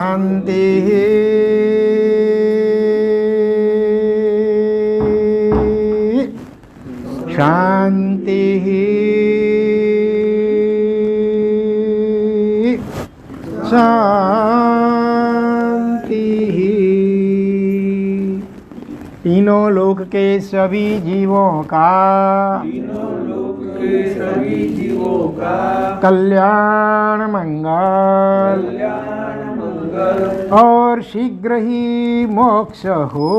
शांति शांति शांति। तीनों लोक के सभी जीवों का कल्याण मंगल और शीघ्र ही मोक्ष हो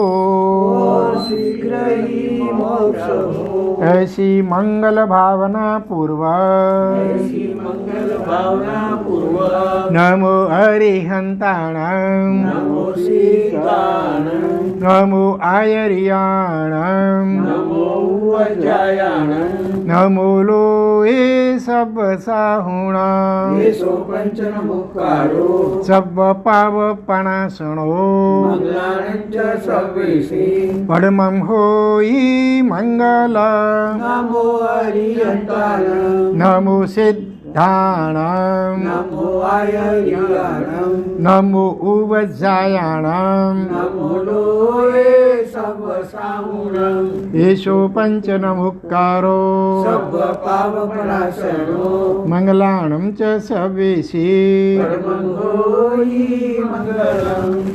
ऐसी मंगल भावना पूर्वक नमो अरिहंताणं नमो आयर्याणं नमो लोए सब साहुणां सब पावपणासनो परमं होई मंगल नमो सिद्धाणं नमो उवज्जायाणं येषो पंचनमुक्कारो मंगलाणं च सवेशे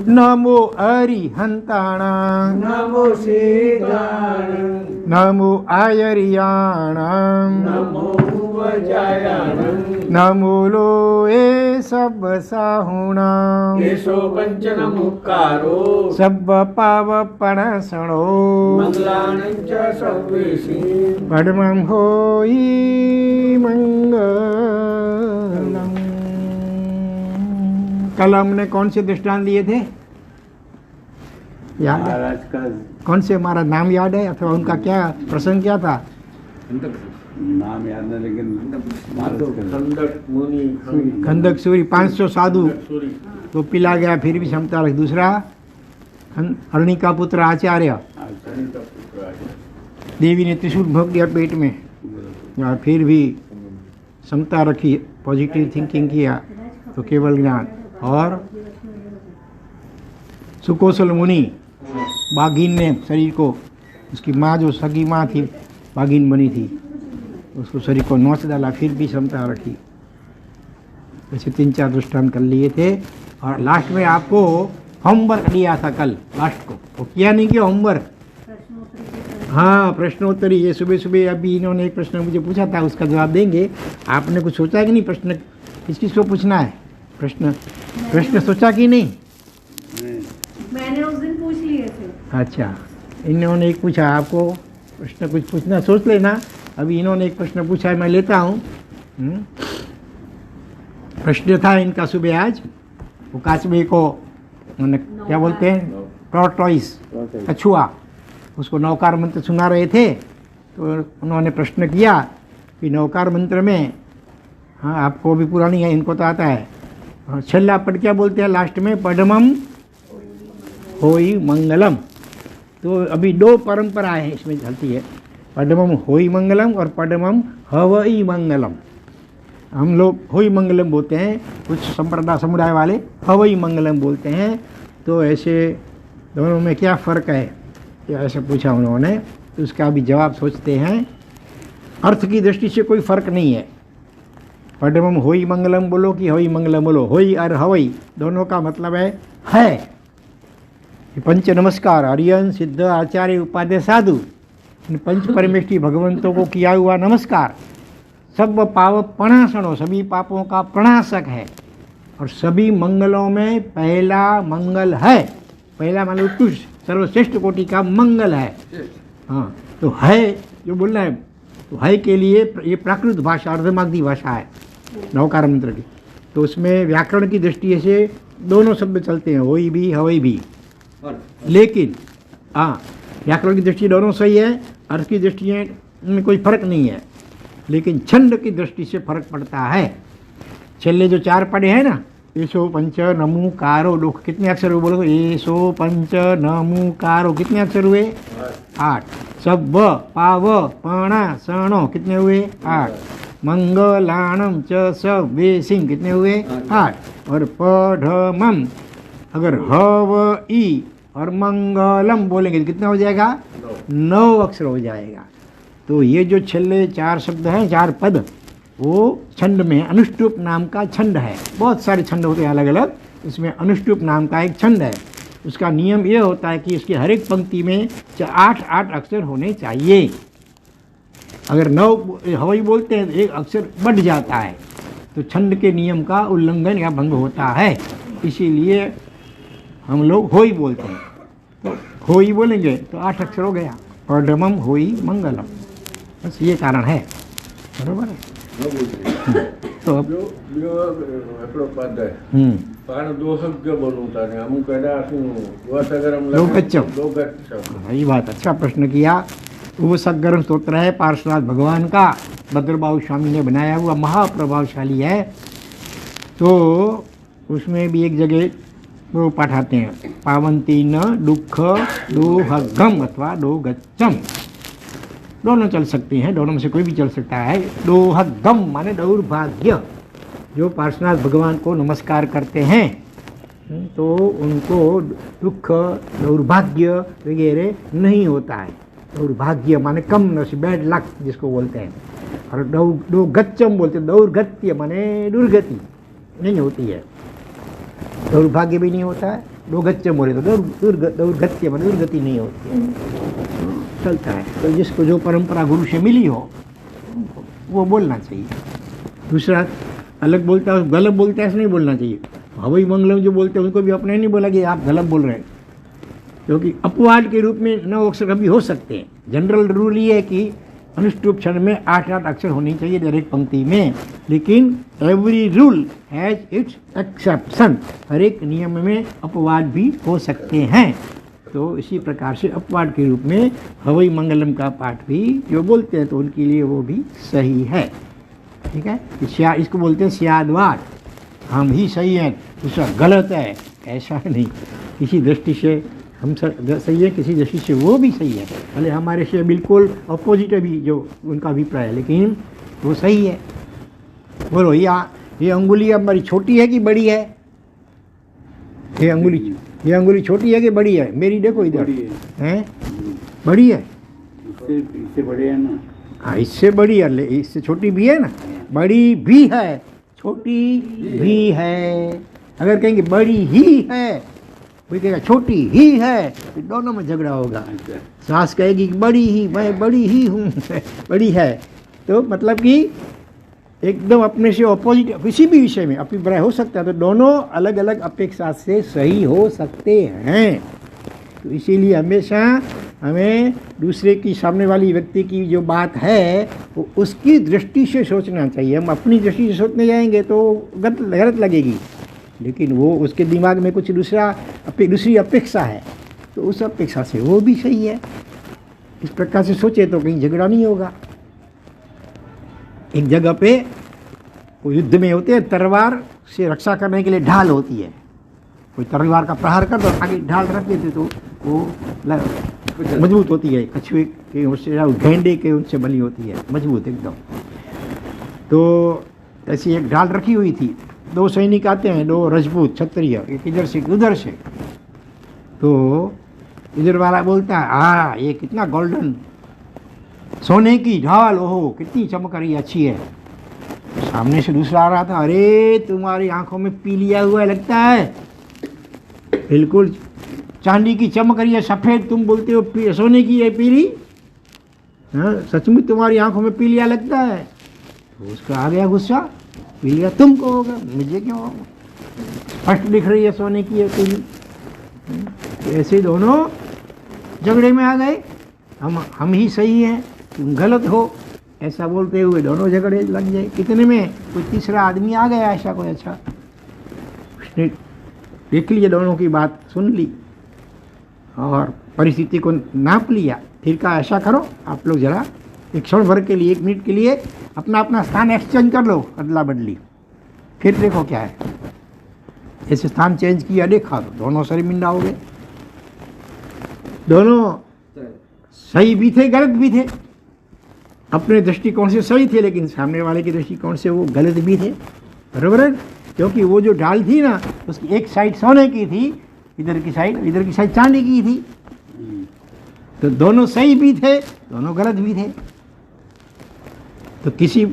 नमो अरिहंताणं नमो आयर्याणं नमो लोए सब साहुणां सब पावपणासनो परमं होई मंगलम्। कल हमने कौन से दृष्टांत दिए थे? याद है? कौन से? हमारा नाम याद है अथवा उनका क्या प्रसंग क्या था? नाम याद नहीं, लेकिन खंदक सूरी 500 साधु तो पिला गया फिर भी क्षमता रख। दूसरा हरणी का पुत्र आचार्य, देवी ने त्रिशूल भोग दिया पेट में और फिर भी क्षमता रखी, पॉजिटिव थिंकिंग किया तो केवल ज्ञान। और सुकोसल मुनि, बाघीन ने शरीर को, उसकी माँ जो सगी माँ थी बाघीन बनी थी, उसको शरीर को नोच डाला फिर भी क्षमता रखी। ऐसे 3-4 दृष्टांत कर लिए थे। और लास्ट में आपको होमवर्क दिया था कल लास्ट को, वो किया नहीं किया होमवर्क? हाँ, प्रश्नोत्तरी। ये सुबह सुबह अभी इन्होंने एक प्रश्न मुझे पूछा था, उसका जवाब देंगे। आपने कुछ सोचा कि नहीं? प्रश्न किस किस को पूछना है? प्रश्न सोचा कि नहीं? मैंने उस दिन पूछ लिए थे। अच्छा, इन्होंने एक पूछा, आपको प्रश्न कुछ पूछना सोच लेना। अभी इन्होंने एक प्रश्न पूछा है, मैं लेता हूँ। प्रश्न था इनका सुबह आज, वो काचबे को क्या बोलते हैं, टॉर्टॉइस, कछुआ, उसको नौकार मंत्र सुना रहे थे। तो उन्होंने प्रश्न किया कि नौकार मंत्र में, हाँ आपको भी पुरानी है, इनको तो आता है, छल्ला पद क्या बोलते हैं लास्ट में? पदमम होई मंगलम। तो अभी 2 परंपराएं हैं इसमें चलती है, पदमम होई मंगलम और पदमम हवई मंगलम। हम लोग होई मंगलम बोलते हैं, कुछ संप्रदाय समुदाय वाले हवई मंगलम बोलते हैं। तो ऐसे दोनों में क्या फ़र्क है, या ऐसे पूछा उन्होंने, तो उसका भी जवाब सोचते हैं। अर्थ की दृष्टि से कोई फ़र्क नहीं है, पदमम होई मंगलम बोलो कि हवई मंगलम बोलो, होई और हवई दोनों का मतलब है। पंच नमस्कार हरियन सिद्ध आचार्य उपाध्याय साधु, इन पंच परमेष्ठी भगवंतों को किया हुआ नमस्कार सब पाप प्रणाशनो, सभी पापों का प्रणाशक है। और सभी मंगलों में पहला मंगल है, पहला मतलब उत्कृष्ट सर्वश्रेष्ठ कोटि का मंगल है। हाँ, तो है जो बोलना है, तो है के लिए ये प्राकृत भाषा, अर्धमागधी भाषा है नौकार मंत्र की। तो उसमें व्याकरण की दृष्टि से दोनों शब्द चलते हैं, होई भी हवई भी। लेकिन हाँ, व्याकरण की दृष्टि दोनों सही है, अर्थ की दृष्टि में कोई फर्क नहीं है, लेकिन छंद की दृष्टि से फर्क पड़ता है। छेल्ले जो 4 पढ़े हैं ना, एसो पंच नमु कारो, लोग कितने अक्षर हुए बोलो? एसो पंच नमु कारो कितने अक्षर हुए? 8। सब पाव पणा सणो कितने हुए? 8। मंगलाणम च स वे सिंह कितने हुए? 8। और पढ़मम अगर ह व ई और मंगलम बोलेंगे तो कितना हो जाएगा? 9 अक्षर हो जाएगा। तो ये जो छल्ले 4 शब्द हैं, 4 पद, वो छंद में अनुष्टुप नाम का छंद है। बहुत सारे छंद होते हैं अलग अलग, इसमें अनुष्टुप नाम का एक छंद है। उसका नियम ये होता है कि उसकी हर एक पंक्ति में 8 अक्षर होने चाहिए। अगर 9 हवाई बोलते हैं तो एक अक्षर बढ़ जाता है, तो छंद के नियम का उल्लंघन या भंग होता है। इसीलिए हम लोग होई बोलते हैं। तो होई बोलेंगे तो 8 अक्षर हो गया, और डमम होई मंगलम, बस ये कारण है। बरोबर है। तो अब આપણો પદ हम्म, પાણ દોહગ્ય બોલવું તારે અમુક એડા શું વસગરમ लोकच्चम। લોગચ્છમ सही बात, अच्छा प्रश्न किया। वो सगर्म स्तोत्र है पार्श्वनाथ भगवान का, भद्रबाहु स्वामी ने बनाया हुआ, महाप्रभावशाली है। तो उसमें भी एक जगह वो पढ़ाते हैं, पावंती न दुख दोहगम अथवा दोगच्चम, दोनों चल सकती हैं, दोनों में से कोई भी चल सकता है। दोहगम माने दौर्भाग्य। जो पार्श्वनाथ भगवान को नमस्कार करते हैं तो उनको दुख दौर्भाग्य वगैरह नहीं होता है। दौर्भाग्य माने कम नसीब, बैड लक जिसको बोलते हैं। और दोगच्चम बोलते हैं, दौर्गत्य माने दुर्गति नहीं होती है, दौर्भाग्य भी नहीं होता है। दोगच्चम बोले तो दौर्गत्य माने दुर्गति नहीं होती है, चलता है। तो जिसको जो परंपरा गुरु से मिली हो वो बोलना चाहिए। दूसरा अलग बोलता है, गलत बोलता है, ऐसा नहीं बोलना चाहिए। हवाई मंगलम जो बोलते हैं उनको भी अपने नहीं बोला कि आप गलत बोल रहे हैं, क्योंकि अपवाद के रूप में 9 अक्षर कभी हो सकते हैं। जनरल रूल ये है कि अनुष्टुप छंद में 8 अक्षर होनी चाहिए हर एक पंक्ति में, लेकिन every rule has its exception, हर एक नियम में अपवाद भी हो सकते हैं। तो इसी प्रकार से अपवाद के रूप में हवाई मंगलम का पाठ भी जो बोलते हैं तो उनके लिए वो भी सही है। ठीक है, इसको बोलते हैं स्यादवाद, हम ही सही हैं दूसरा गलत है, ऐसा नहीं। किसी दृष्टि से हम सही है, किसी दृष्टि से वो भी सही है, भले हमारे से बिल्कुल अपोजिट है भी जो उनका अभिप्राय है, लेकिन वो सही है। बोलो ये अंगुली हमारी छोटी है कि बड़ी है? ये अंगुली छोटी है कि बड़ी है? मेरी देखो इधर है, बड़ी है, इससे बड़े है ना। हाँ, इससे बड़ी है, इससे छोटी भी है ना, बड़ी भी है छोटी भी है। अगर कहेंगे बड़ी ही है, कोई कहेगा छोटी ही है, तो दोनों में झगड़ा होगा। सास कहेगी कि बड़ी ही, मैं बड़ी ही हूँ बड़ी है, तो मतलब कि एकदम अपने से ऑपोजिट किसी भी विषय में अभिप्राय हो सकता है, तो दोनों अलग अलग अपेक्षा से सही हो सकते हैं। तो इसीलिए हमेशा हमें दूसरे की, सामने वाली व्यक्ति की जो बात है वो उसकी दृष्टि से सोचना चाहिए। हम अपनी दृष्टि से सोचने जाएंगे तो गलत लगेगी, लेकिन वो उसके दिमाग में कुछ दूसरी अपेक्षा है, तो उस अपेक्षा से वो भी सही है। इस प्रकार से सोचे तो कहीं झगड़ा नहीं होगा। एक जगह पे वो युद्ध में होते हैं, तलवार से रक्षा करने के लिए ढाल होती है, कोई तलवार का प्रहार कर दो, आगे ढाल रख देते तो वो मजबूत होती है, कछुए के उससे या गेंडे के उनसे बनी होती है, मजबूत एकदम। तो ऐसी एक ढाल रखी हुई थी, 2 सैनिक आते हैं, 2 राजपूत क्षत्रिय, एक इधर से उधर से। तो इधर वाला बोलता है, हाँ ये कितना गोल्डन सोने की ढाल, ओहो कितनी चमक रही है, अच्छी है। सामने से दूसरा आ रहा था, अरे तुम्हारी आंखों में पीलिया हुआ लगता है, बिल्कुल चांदी की चमक रही है, सफ़ेद, तुम बोलते हो सोने की है पीली, हाँ सचमुच तुम्हारी आंखों में पीलिया लगता है। तो उसका आ गया गुस्सा, पीलिया तुमको होगा, मुझे क्यों होगा, फर्स्ट दिख रही है सोने की है पीली। ऐसे दोनों झगड़े में आ गए, हम ही सही हैं तुम गलत हो, ऐसा बोलते हुए दोनों झगड़े लग जाए। कितने में कोई तीसरा आदमी आ गया ऐसा कोई, अच्छा उसने देख लिया, दोनों की बात सुन ली और परिस्थिति को नाप लिया, फिर कहा ऐसा करो आप लोग जरा एक क्षण भर के लिए, 1 मिनट के लिए अपना अपना स्थान एक्सचेंज कर लो, अदला बदली, फिर देखो क्या है। ऐसे स्थान चेंज किया, देखा तो दोनों शर्मिंदा हो गए, दोनों सही भी थे गलत भी थे। अपने दृष्टिकोण से सही थे, लेकिन सामने वाले के दृष्टिकोण से वो गलत भी थे, बराबर है। क्योंकि वो जो डाल थी ना, उसकी एक साइड सोने की थी, इधर की साइड चांदी की थी। तो दोनों सही भी थे, दोनों गलत भी थे। तो किसी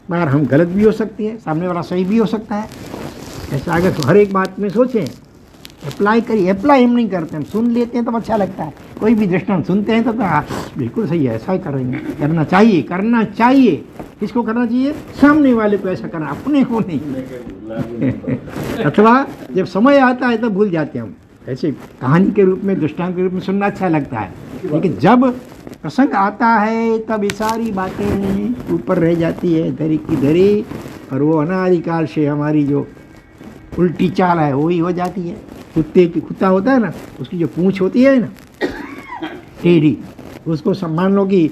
बार हम गलत भी हो सकते हैं, सामने वाला सही भी हो सकता है। ऐसा अगर हर एक बात में सोचें, अप्लाई करिए। अप्लाई हम नहीं करते, हम सुन लेते हैं तो अच्छा लगता है। कोई भी दृष्टांत सुनते हैं तो बिल्कुल सही है, ऐसा ही करेंगे, करना चाहिए। किसको करना चाहिए? सामने वाले को ऐसा करना, अपने को नहीं। अथवा जब समय आता है तब भूल जाते हैं हम। ऐसे कहानी के रूप में, दृष्टांत के रूप में सुनना अच्छा लगता है, लेकिन जब प्रसंग आता है तब ये सारी बातें ऊपर रह जाती है, धरी की धरी, और वो अनादिकाल से हमारी जो उल्टी चाल है वही हो जाती है। कुत्ता होता है ना, उसकी जो पूंछ होती है ना टेढ़ी, उसको मान लो कि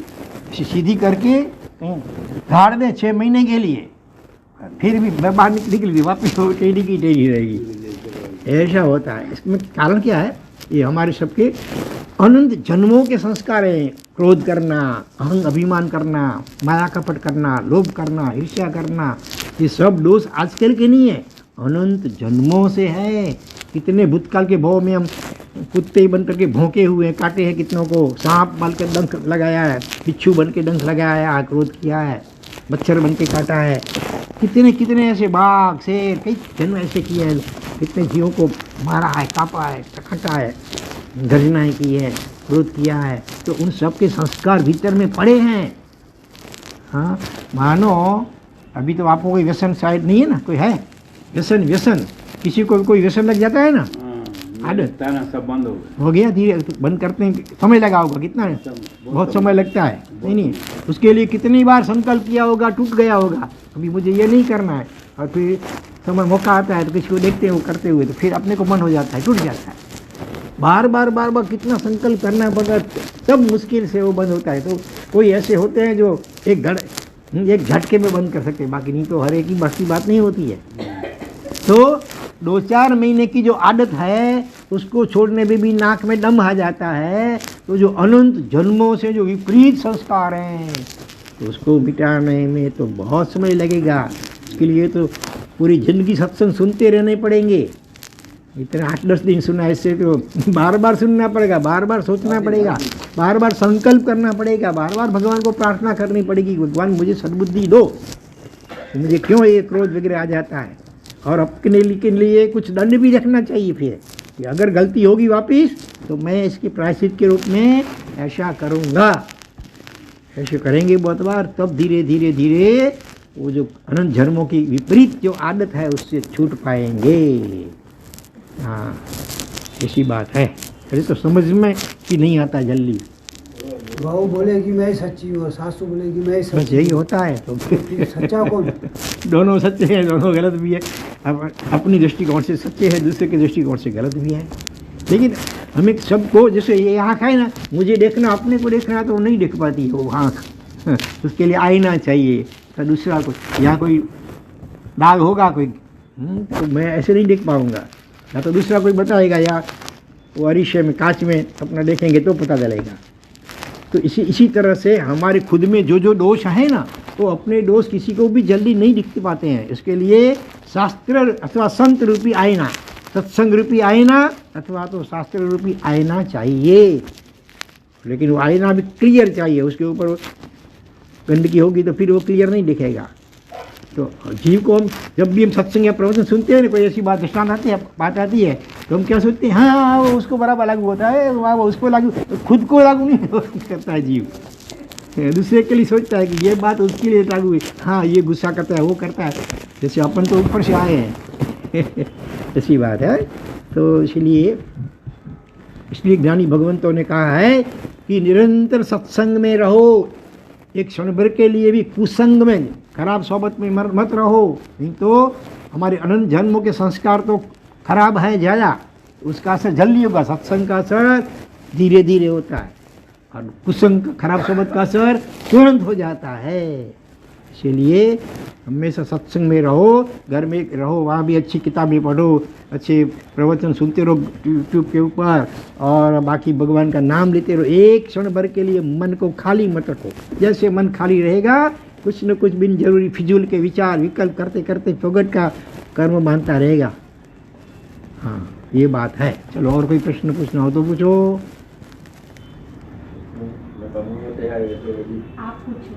सीधी करके गाड़ दे 6 महीने के लिए, फिर भी बाहर निकल गई, वापस वो टेढ़ी की टेढ़ी रहेगी। ऐसा होता है। इसमें कारण क्या है? ये हमारे सबके अनंत जन्मों के संस्कार हैं। क्रोध करना, अहंग अभिमान करना, माया कपट करना, लोभ करना, ईर्ष्या करना, ये सब दोष आजकल के नहीं है, अनंत जन्मों से है। कितने भूतकाल के भाव में हम कुत्ते बन करके भौंके हुए हैं, काटे हैं कितनों को, सांप बन के डंक लगाया है, बिच्छू बन के डंक लगाया है, क्रोध किया है, मच्छर बन के काटा है, कितने ऐसे बाघ शेर कई जन्म ऐसे किए हैं, कितने जीवों को मारा है, कापा है, काटा है, गर्जनाएँ की है, क्रोध किया है। तो उन सब के संस्कार भीतर में पड़े हैं। हाँ, मानो अभी तो आपको कोई व्यसन शायद नहीं है ना, कोई है व्यसन किसी को कोई व्यसन लग जाता है ना, आदत सब बंद हो गया, धीरे बंद करते हैं, समय लगा होगा, कितना है? बहुत समय लगता है। नहीं, उसके लिए कितनी बार संकल्प किया होगा, टूट गया होगा, अभी मुझे ये नहीं करना है, और फिर समय मौका आता है तो किसी को देखते हैं वो करते हुए, तो फिर अपने को मन हो जाता है, टूट जाता है। बार बार कितना संकल्प करना पड़ता, तब मुश्किल से वो बंद होता है। तो कोई ऐसे होते हैं जो एक झटके में बंद कर सकते हैं, बाकी नहीं तो हर एक की बस की बात नहीं होती है। तो 2-4 महीने की जो आदत है उसको छोड़ने में भी नाक में दम आ जाता है। तो जो अनंत जन्मों से जो विपरीत संस्कार हैं तो उसको मिटाने में तो बहुत समय लगेगा। इसके लिए तो पूरी जिंदगी सत्संग सुनते रहने पड़ेंगे। इतना 8-10 दिन सुना, इससे तो बार बार सुनना पड़ेगा, बार बार सोचना पड़ेगा, बार बार संकल्प करना पड़ेगा, बार बार भगवान को प्रार्थना करनी पड़ेगी, भगवान मुझे सद्बुद्धि दो, मुझे क्यों ये क्रोध वगैरह आ जाता है। और अपने लिए कुछ दंड भी रखना चाहिए फिर, कि अगर गलती होगी वापिस तो मैं इसके प्रायश्चित के रूप में ऐसा करूँगा। ऐसे करेंगे बहुत बार, तब धीरे धीरे वो जो अनंत जन्मों की विपरीत जो आदत है उससे छूट पाएंगे। हाँ, ऐसी बात है। अरे तो समझ में कि नहीं आता जल्दी। बहू बोलेगी मैं सच्ची हूँ, सासू बोलेगी मैं सच्ची, बस यही होता है। तो सच्चा कौन? दोनों सच्चे हैं, दोनों गलत भी है। अपनी दृष्टिकोण से सच्चे हैं, दूसरे के दृष्टिकोण से गलत भी है। लेकिन हमें सबको, जैसे ये आँख है ना, मुझे देखना, अपने को देखना तो नहीं देख पाती है वो आँख। उसके लिए आईना चाहिए, तो दूसरा को यहाँ कोई दाग होगा कोई, तो मैं ऐसे नहीं देख पाऊँगा, या तो दूसरा कोई बताएगा, या वो अरिशे में कांच में अपना देखेंगे तो पता चलेगा। तो इसी तरह से हमारे खुद में जो दोष है ना, तो अपने दोष किसी को भी जल्दी नहीं दिख पाते हैं। इसके लिए शास्त्र अथवा संत रूपी आईना, सत्संग रूपी आईना अथवा तो शास्त्र रूपी आईना चाहिए। लेकिन वो आईना भी क्लियर चाहिए, उसके ऊपर गंदगी होगी तो फिर वो क्लियर नहीं दिखेगा। तो जीव को हम जब भी हम सत्संग या प्रवचन सुनते हैं ना, कोई ऐसी बात दृष्टांत आती है, बात आती है, तो हम क्या सोचते हैं, हाँ वो उसको बराबर लागू होता है, वहाँ वो उसको लागू, तो खुद को लागू नहीं करता है जीव, दूसरे के लिए सोचता है कि ये बात उसके लिए लागू है, हाँ ये गुस्सा करता है, वो करता है, जैसे अपन तो ऊपर से आए हैं। ऐसी बात है। तो इसलिए ज्ञानी भगवंतों ने कहा है कि निरंतर सत्संग में रहो, एक क्षण भर के लिए भी कुसंग में, खराब सोबत में मत रहो, नहीं तो हमारे अनंत जन्मों के संस्कार तो खराब है ज़्यादा, उसका असर जल्दी होगा। सत्संग का असर धीरे धीरे होता है, और कुसंग खराब सोबत का असर तुरंत हो जाता है। इसलिए हमेशा सत्संग में रहो, घर में रहो, वहाँ भी अच्छी किताबें पढ़ो, अच्छे प्रवचन सुनते रहो यूट्यूब के ऊपर, और बाकी भगवान का नाम लेते रहो। एक क्षण भर के लिए मन को खाली मत रखो। जैसे मन खाली रहेगा, कुछ न कुछ बिन जरूरी फिजूल के विचार विकल्प करते करते फोगट का कर्म बांधता रहेगा। हाँ, ये बात है। चलो, और कोई प्रश्न पूछना हो तो पूछो। आप पूछो।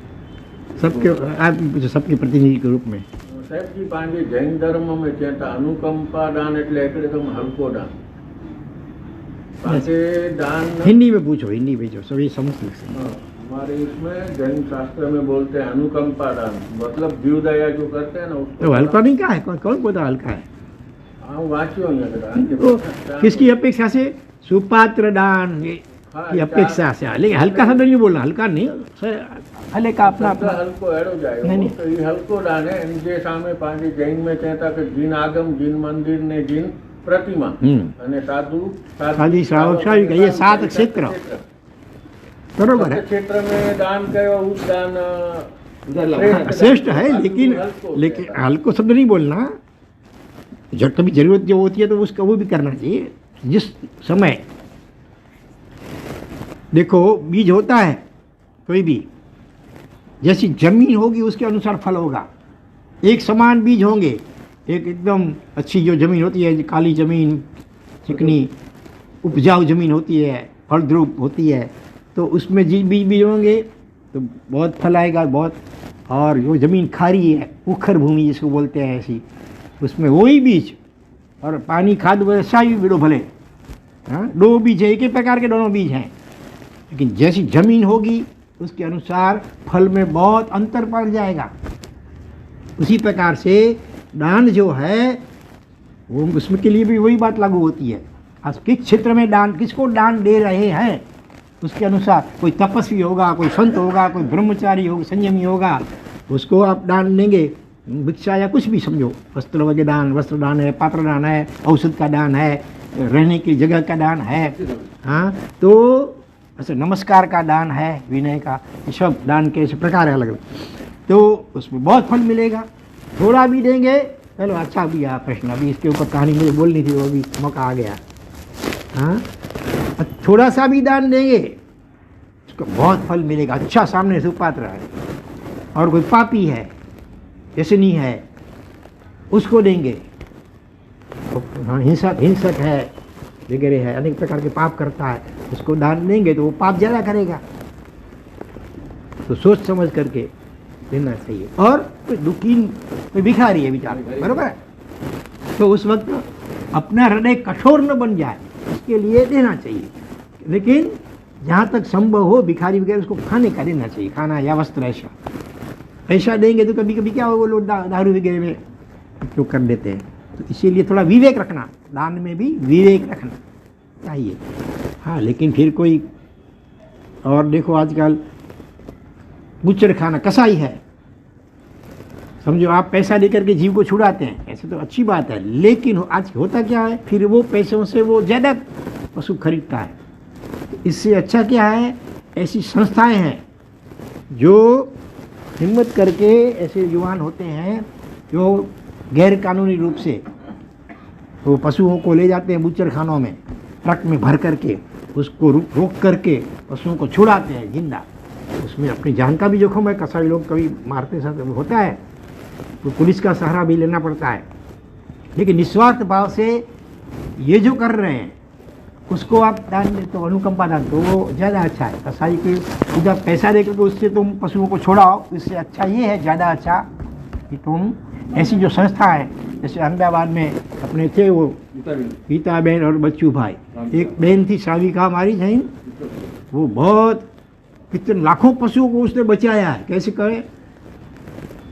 सबके आप पूछो, सबके प्रतिनिधि के रूप में। સાહેબજી પાંડે જૈન ધર્મમાં કહેતા અનુકંપા દાન એટલે એકદમ હલકો દાન. પાંડે દાન हिंदी में पूछो, हिंदी में जो सभी समझ सकते हैं। हाँ, हमारे इसमें जैन शास्त्र में बोलते हैं अनुकंपा दान, मतलब जीव दया जो करते हैं ना उसको। तो हल्का नहीं क्या है? कौन बोलता हल्का है? हाँ, वांच्यो અહીંયા दान के तो दान- किसकी अपेक्षा से? सुपात्र दान हाँ, की अपेक्षा से। लेकिन हल्का शब्द नहीं बोलना, हल्का नहीं, हल्का अपना શબ્દ अपना। હલકો એડો જાય નહીં, નહીં. તો એ હલકો દાન હે એની જે સામે પાંડે જૈન में કહેતા કે જીન આગમ, જીન મંદિર ને જીન प्रतिमा અને સાધુ સાધી શ્રાવક શ્રાવિક, ये 7 क्षेत्र बरोबर है। क्षेत्र में दान कयो उस दान श्रेष्ठ है, लेकिन हल्को शब्द नहीं बोलना। जब कभी जरूरत जो होती है तो उसका वो भी करना चाहिए। जिस समय देखो बीज होता है कोई भी, जैसी जमीन होगी उसके अनुसार फल होगा। एक समान बीज होंगे, एक एकदम अच्छी जो जमीन होती है, काली जमीन, चिकनी उपजाऊ जमीन होती है, फलद्रुप होती है, तो उसमें बीज होंगे तो बहुत फल आएगा बहुत। और जो ज़मीन खारी है, उखर भूमि जिसको बोलते हैं, ऐसी उसमें वही बीज और पानी खाद वैसा ही बिड़ो भले। हाँ, 2 बीज है, एक ही प्रकार के दोनों बीज हैं, लेकिन जैसी जमीन होगी उसके अनुसार फल में बहुत अंतर पड़ जाएगा। उसी प्रकार से दान जो है वो उसमें के लिए भी वही बात लागू होती है। आज किस क्षेत्र में दान, किसको दान दे रहे हैं उसके अनुसार, कोई तपस्वी होगा, कोई संत होगा, कोई ब्रह्मचारी होगा, संयमी होगा, उसको आप दान देंगे। भिक्षा या कुछ भी समझो, वस्त्र वगैरह दान, वस्त्र दान है, पात्र दान है, औषध का दान है, रहने की जगह का दान है। हाँ, तो ऐसे नमस्कार का दान है, विनय का, ये सब दान के ऐसे प्रकार है अलग अलग, तो उसमें बहुत फल मिलेगा। थोड़ा भी देंगे, चलो अच्छा भी आ प्रश्न, अभी इसके ऊपर कहानी मुझे बोलनी थी, वो भी मौका आ गया। हाँ, थोड़ा सा भी दान देंगे उसको बहुत फल मिलेगा। अच्छा सामने सुपात्र है और कोई पापी है, व्यसनी है, उसको देंगे। हाँ, हिंसक है वगैरह है, अनेक प्रकार के पाप करता है, उसको दान देंगे तो वो पाप ज़्यादा करेगा। तो सोच समझ करके देना चाहिए। और कोई दुखी, कोई भिखारी है बेचारा, बरोबर है, तो उस वक्त अपना हृदय कठोर न बन जाए, इसके लिए देना चाहिए। लेकिन जहाँ तक संभव हो भिखारी वगैरह उसको खाने का देना चाहिए, खाना या वस्त्र ऐसा। ऐसा देंगे तो कभी कभी क्या होगा, लोग दारू वगैरह में उपयोग कर देते हैं। तो इसीलिए थोड़ा विवेक रखना, दान में भी विवेक रखना चाहिए। हाँ, लेकिन फिर कोई और देखो आजकल बुच्चड़ खाना, कसाई है, समझो आप पैसा लेकर के जीव को छुड़ाते हैं, ऐसे तो अच्छी बात है, लेकिन आज होता क्या है, फिर वो पैसों से वो ज़्यादा पशु खरीदता है। इससे अच्छा क्या है, ऐसी संस्थाएं हैं जो हिम्मत करके ऐसे युवान होते हैं जो गैर कानूनी रूप से वो पशुओं को ले जाते हैं बुच्चड़ खानों में, ट्रक में भर करके उसको रोक करके पशुओं को छुड़ाते हैं जिंदा। उसमें अपनी जान का भी जोखिम है, कसाई लोग कभी मारते साथ होता है, तो पुलिस का सहारा भी लेना पड़ता है। लेकिन निस्वार्थ भाव से ये जो कर रहे हैं उसको आप दान दे तो अनुकंपा दान तो वो ज़्यादा अच्छा है। कसाई के सीधा पैसा देकर के उससे तुम पशुओं को छोड़ाओ, इससे अच्छा ये है, ज़्यादा अच्छा कि तुम ऐसी जो संस्था है, जैसे अहमदाबाद में अपने थे वो गीता बहन और बच्चू भाई, एक बहन थी श्राविका हमारी जैन, वो बहुत कितने लाखों पशुओं को उसने बचाया है। कैसे करे,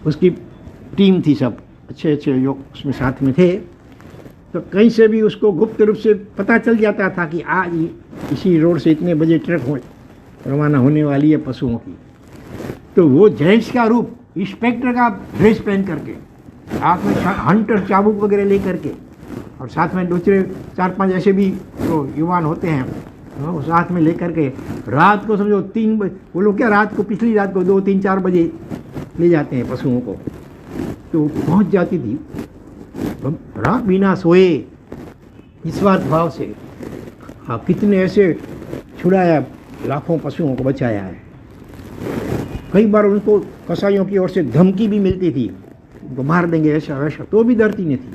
उसकी टीम थी, सब अच्छे अच्छे जो उसमें साथ में थे, तो कहीं से भी उसको गुप्त रूप से पता चल जाता था कि आज इसी रोड से इतने बजे ट्रक हो रवाना होने वाली है पशुओं की। तो वो जेंट्स का रूप, इंस्पेक्टर का ड्रेस पहन करके, साथ में हंटर चाबुक वगैरह ले करके, और साथ में दूसरे 4-5 ऐसे भी जो युवान होते हैं वो साथ में लेकर के रात को समझो 3 बजे, वो लोग क्या रात को, पिछली रात को 2-3-4 बजे ले जाते हैं पशुओं को। तो पहुंच जाती थी रात बिना सोए निस्वार्थ भाव से। हाँ, कितने ऐसे छुड़ाया, लाखों पशुओं को बचाया है। कई बार उनको कसाईयों की ओर से धमकी भी मिलती थी, उनको मार देंगे ऐसा वैसा, तो भी डरती नहीं थी।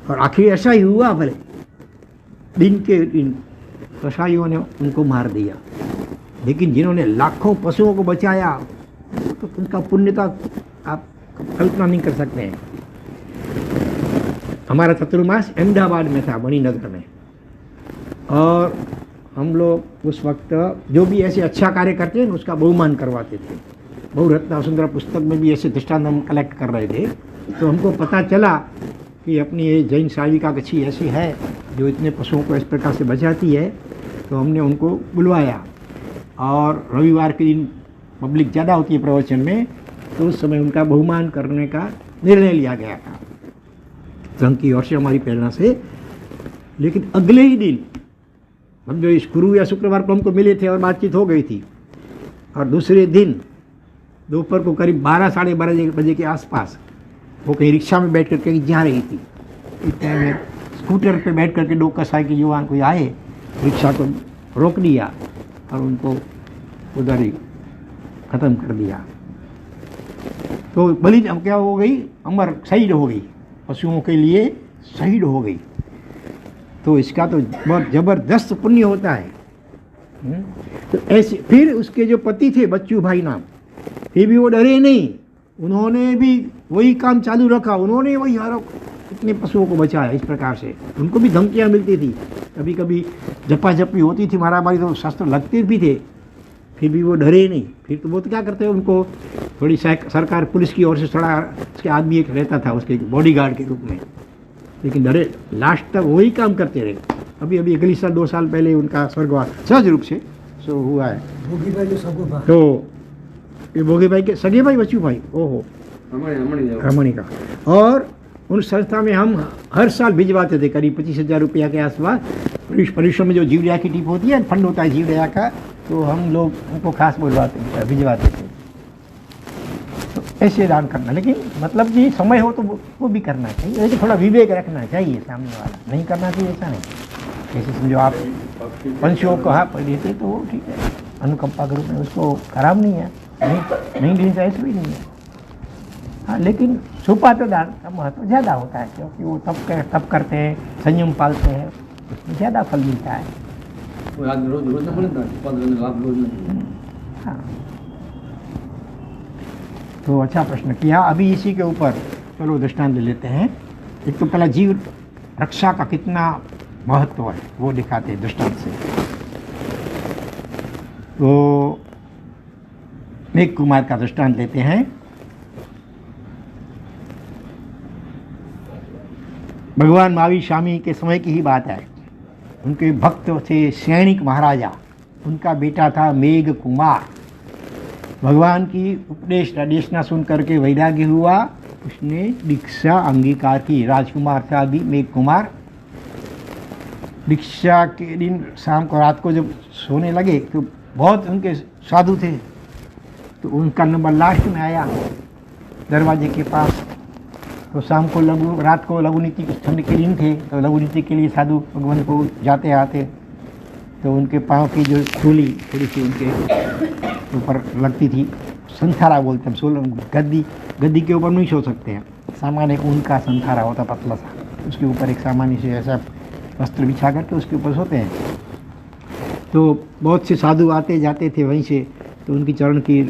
और आखिर ऐसा ही हुआ, भले दिन के दिन कसाईयों ने उनको मार दिया, लेकिन जिन्होंने लाखों पशुओं को बचाया तो उनका पुण्यता आप कल्पना नहीं कर सकते हैं। हमारा चतुर्मास अहमदाबाद में था, मणिनगर में, और हम लोग उस वक्त जो भी ऐसे अच्छा कार्य करते हैं उसका बहुमान करवाते थे। बहुरत्ना सुंदर पुस्तक में भी ऐसे दृष्टांत हम कलेक्ट कर रहे थे। तो हमको पता चला कि अपनी ये जैन साविका कच्छी ऐसी है जो इतने पशुओं को इस प्रकार से बचाती है। तो हमने उनको बुलवाया, और रविवार के दिन पब्लिक ज़्यादा होती है प्रवचन में, तो उस समय उनका बहुमान करने का निर्णय लिया गया था संघ की ओर से, हमारी प्रेरणा से। लेकिन अगले ही दिन हम जो इस गुरु या शुक्रवार को हमको मिले थे और बातचीत हो गई थी, और दूसरे दिन दोपहर को करीब 12 साढ़े 12 बजे के आसपास वो कहीं रिक्शा में बैठ कर कहीं जा रही थी। इस टाइम में स्कूटर पे बैठ करके 2 कसाई के युवान कोई आए, रिक्शा को रोक दिया और उनको उधर ही ख़त्म कर दिया। तो बलि क्या हो गई, अमर शहीद हो गई, पशुओं के लिए शहीद हो गई। तो इसका तो बहुत ज़बरदस्त पुण्य होता है। तो ऐसे फिर उसके जो पति थे बच्चू भाई नाम, फिर भी वो डरे नहीं, उन्होंने भी वही काम चालू रखा, उन्होंने वही हर इतने पशुओं को बचाया। इस प्रकार से उनको भी धमकियाँ मिलती थी, कभी कभी झपाझपी होती थी, मारामारी, तो शस्त्र लगते भी थे, फिर भी वो डरे नहीं। फिर तो वो तो क्या करते हैं, उनको थोड़ी सरकार पुलिस की ओर से थोड़ा, उसके आदमी एक रहता था उसके बॉडीगार्ड के रूप में, लेकिन डरे, लास्ट तक वही काम करते रहे। अभी अगली साल 2 साल पहले उनका स्वर्गवास सहज रूप से सो हुआ है। भोगी भाई जो सगो तो ये भोगी भाई के सगे भाई बच्चू भाई, ओहो रमणी का। और उन संस्था में हम हर साल भिजवाते थे करीब 25,000 रुपया के आसपास। परिश्रम में जो जीवदया की टिप होती है, फंड होता है जीवदया का, तो हम लोग उनको खास बुलवाते भिजवाते थे। तो ऐसे दान करना, लेकिन मतलब कि समय हो तो वो भी करना चाहिए, लेकिन थोड़ा विवेक रखना चाहिए नहीं वाला, नहीं करना चाहिए ऐसा नहीं। जैसे समझो आप पंछियों को हाथ देते तो वो ठीक है, अनुकंपा के रूप में, उसको खराब नहीं है, नहीं देना चाहिए, ऐसा भी नहीं है। हाँ, लेकिन छुपा तो दान का महत्व ज़्यादा होता है, क्योंकि वो तप करते हैं, संयम पालते हैं, उसमें ज़्यादा फल मिलता है। हाँ, तो अच्छा प्रश्न किया। अभी इसी के ऊपर चलो दृष्टांत ले लेते हैं। एक तो पहला जीव रक्षा का कितना महत्व है वो दिखाते हैं दृष्टांत से। तो मेघ कुमार का दृष्टांत लेते हैं। भगवान महावीर स्वामी के समय की ही बात है। उनके भक्त थे सैनिक महाराजा, उनका बेटा था मेघ कुमार। भगवान की उपदेश आदेशना सुन करके वैराग्य हुआ, उसने दीक्षा अंगीकार की। राजकुमार था अभी मेघ कुमार। दीक्षा के दिन शाम को, रात को जब सोने लगे तो बहुत उनके साधु थे, तो उनका नंबर लास्ट में आया दरवाजे के पास। तो शाम को रात को लघु नीति, ठंड के दिन थे, तो लघु नीति के लिए साधु भगवान को जाते आते, तो उनके पाँव की जो चूली थोड़ी सी उनके ऊपर लगती थी, संथारा बोलते हैं, गद्दी के ऊपर नहीं सो सकते हैं, सामान्य ऊन का संथारा होता पतला सा, उसके ऊपर एक सामान्य से ऐसा वस्त्र बिछा करके उसके ऊपर सोते हैं। तो बहुत से साधु आते जाते थे वहीं से, तो उनकी चरण की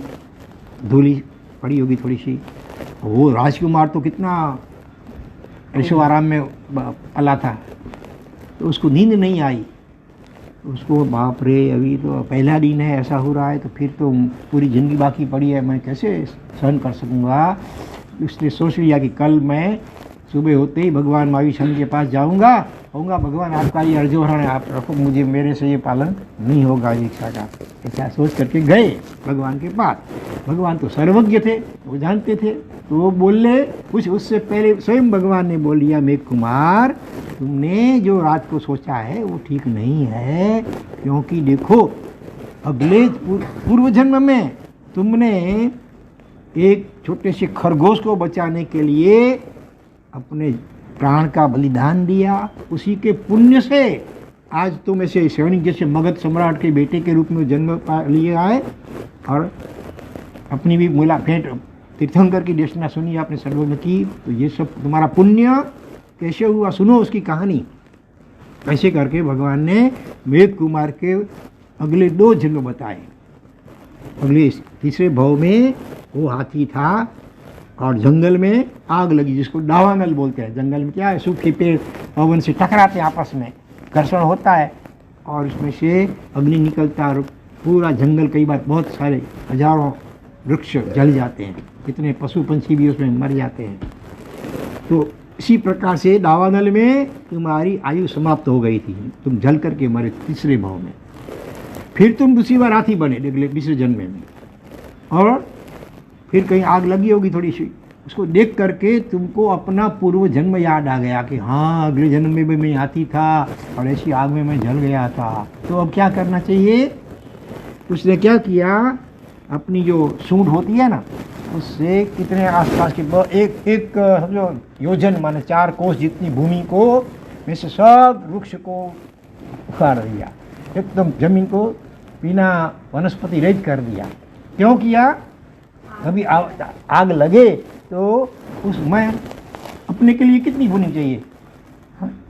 धूली पड़ी होगी थोड़ी सी। वो राजकुमार तो कितना ऐशो आराम में पला था, तो उसको नींद नहीं आई। उसको बाप रे, अभी तो पहला दिन है, ऐसा हो रहा है, तो फिर तो पूरी ज़िंदगी बाकी पड़ी है, मैं कैसे सहन कर सकूँगा। उसने सोच लिया कि कल मैं सुबह होते ही भगवान महावीर स्वामी के पास जाऊँगा, कहूँगा भगवान आपका ये अर्जोहरण है, आप रखो, मुझे मेरे से ये पालन नहीं होगा दीक्षा का। ऐसा सोच करके गए भगवान के पास। भगवान तो सर्वज्ञ थे, वो जानते थे, तो वो बोले, कुछ उससे पहले स्वयं भगवान ने बोल दिया, मेघ कुमार तुमने जो रात को सोचा है वो ठीक नहीं है, क्योंकि देखो अगले पूर्व जन्म में तुमने एक छोटे से खरगोश को बचाने के लिए अपने प्राण का बलिदान दिया, उसी के पुण्य से आज तुम ऐसे सैनिक जैसे मगध सम्राट के बेटे के रूप में जन्म लिए आए और अपनी भी मूला भेंट तीर्थंकर की देशना सुनी आपने सर्व में की। तो ये सब तुम्हारा पुण्य कैसे हुआ, सुनो उसकी कहानी। ऐसे करके भगवान ने वेद कुमार के अगले 2 जन्म बताए। अगले तीसरे भाव में वो हाथी था और जंगल में आग लगी, जिसको दावानल बोलते हैं। जंगल में क्या है, सूखे पेड़ पवन से टकराते हैं, आपस में घर्षण होता है और उसमें से अग्नि निकलता है और पूरा जंगल, कई बार बहुत सारे हजारों वृक्ष जल जाते हैं, कितने पशु पंछी भी उसमें मर जाते हैं। तो इसी प्रकार से दावानल में तुम्हारी आयु समाप्त हो गई थी, तुम जल करके मरे तीसरे भाव में। फिर तुम दूसरी बार हाथी बने अगले 20वें जन्म में, और फिर कहीं आग लगी होगी थोड़ी सी, उसको देख करके तुमको अपना पूर्व जन्म याद आ गया कि हाँ अगले जन्म में भी मैं हाथी था और ऐसी आग में मैं जल गया था। तो अब क्या करना चाहिए, उसने क्या किया, अपनी जो सूंड होती है ना, उससे कितने आसपास के एक समझो योजन माने 4 कोस जितनी भूमि को में से सब वृक्ष को उखाड़ दिया, एकदम जमीन को बिना वनस्पति रहित कर दिया। क्यों किया, कभी आग लगे तो उसमें अपने के लिए कितनी भूमि चाहिए,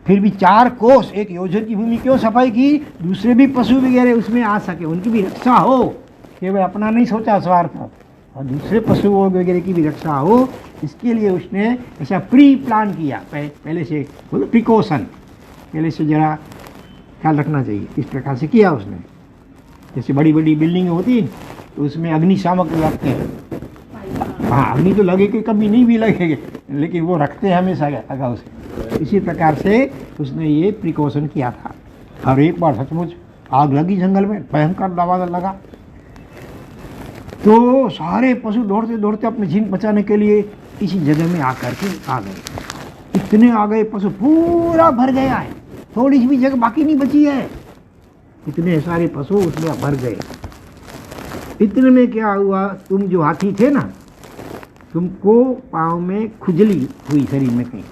फिर भी 4 कोस 1 योजन की भूमि क्यों सफाई की, दूसरे भी पशु वगैरह उसमें आ सके, उनकी भी रक्षा हो, केवल अपना नहीं सोचा स्वार्थ, और दूसरे पशुओं वगैरह की भी रक्षा हो, इसके लिए उसने ऐसा प्री प्लान किया। पहले से बोलो प्रिकॉशन, पहले से जरा ख्याल रखना चाहिए, इस प्रकार से किया उसने। जैसे बड़ी बड़ी बिल्डिंग होती है तो उसमें अग्निशामक रखते हैं, हाँ अग्नि तो लगे कि कभी नहीं भी लगेगी, लेकिन वो रखते हैं हमेशा लगा उसे। इसी प्रकार से उसने ये प्रिकॉशन किया था। और एक बार सचमुच आग लगी जंगल में, भयंकर दावानल लगा, तो सारे पशु दौड़ते दौड़ते अपने जीवन बचाने के लिए इसी जगह में आकर के आ गए। इतने आ गए, पशु पूरा भर गया है, थोड़ी सी भी जगह बाकी नहीं बची है, इतने सारे पशु उसमें भर गए। इतने में क्या हुआ, तुम जो हाथी थे ना, तुमको पाँव में खुजली हुई शरीर में कहीं,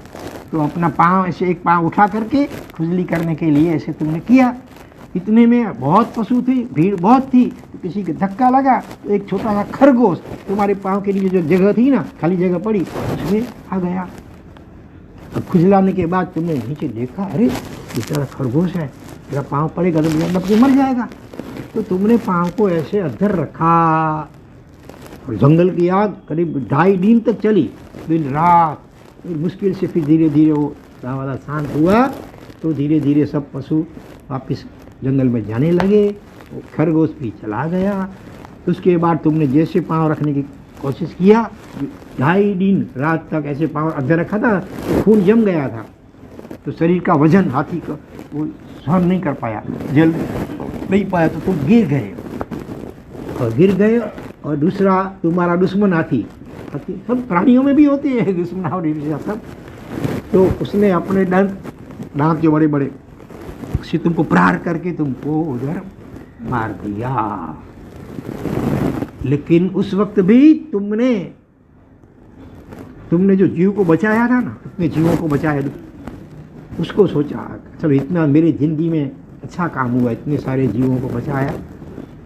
तो अपना पाँव ऐसे एक पाँव उठा करके खुजली करने के लिए ऐसे तुमने किया। इतने में बहुत पशु थी, भीड़ बहुत थी, तो किसी के धक्का लगा तो एक छोटा सा खरगोश तुम्हारे पाँव के नीचे जो जगह थी ना, खाली जगह पड़ी, उसमें आ गया। अब खुजलाने के बाद तुमने नीचे देखा, अरे बेचारा खरगोश है, तेरा पाँव पड़ेगा तो दब के मर जाएगा। तो तुमने पाँव को ऐसे अधर रखा, और जंगल की आग करीब 2.5 दिन तक चली, दिन रात। मुश्किल से फिर धीरे धीरे वो वाला शांत हुआ, तो धीरे धीरे सब पशु वापस जंगल में जाने लगे, खरगोश भी चला गया। उसके बाद तुमने जैसे पाँव रखने की कोशिश किया, 2.5 दिन रात तक ऐसे पाँव अधर रखा था, तो खून जम गया था, तो शरीर का वजन हाथी का वो सहन नहीं कर पाया, जल नहीं पाया, तो तुम गिर गए। और गिर गए, और दूसरा तुम्हारा दुश्मन हाथी सब प्राणियों में भी होते हैं दुश्मन और ईर्ष्या सब, तो उसने अपने दांत जो बड़े बड़े उससे तुमको प्रहार करके तुमको उधर मार दिया। लेकिन उस वक्त भी तुमने जो जीव को बचाया था ना, इतने जीवों को बचाया, उसको सोचा चलो इतना मेरी जिंदगी में अच्छा काम हुआ, इतने सारे जीवों को बचाया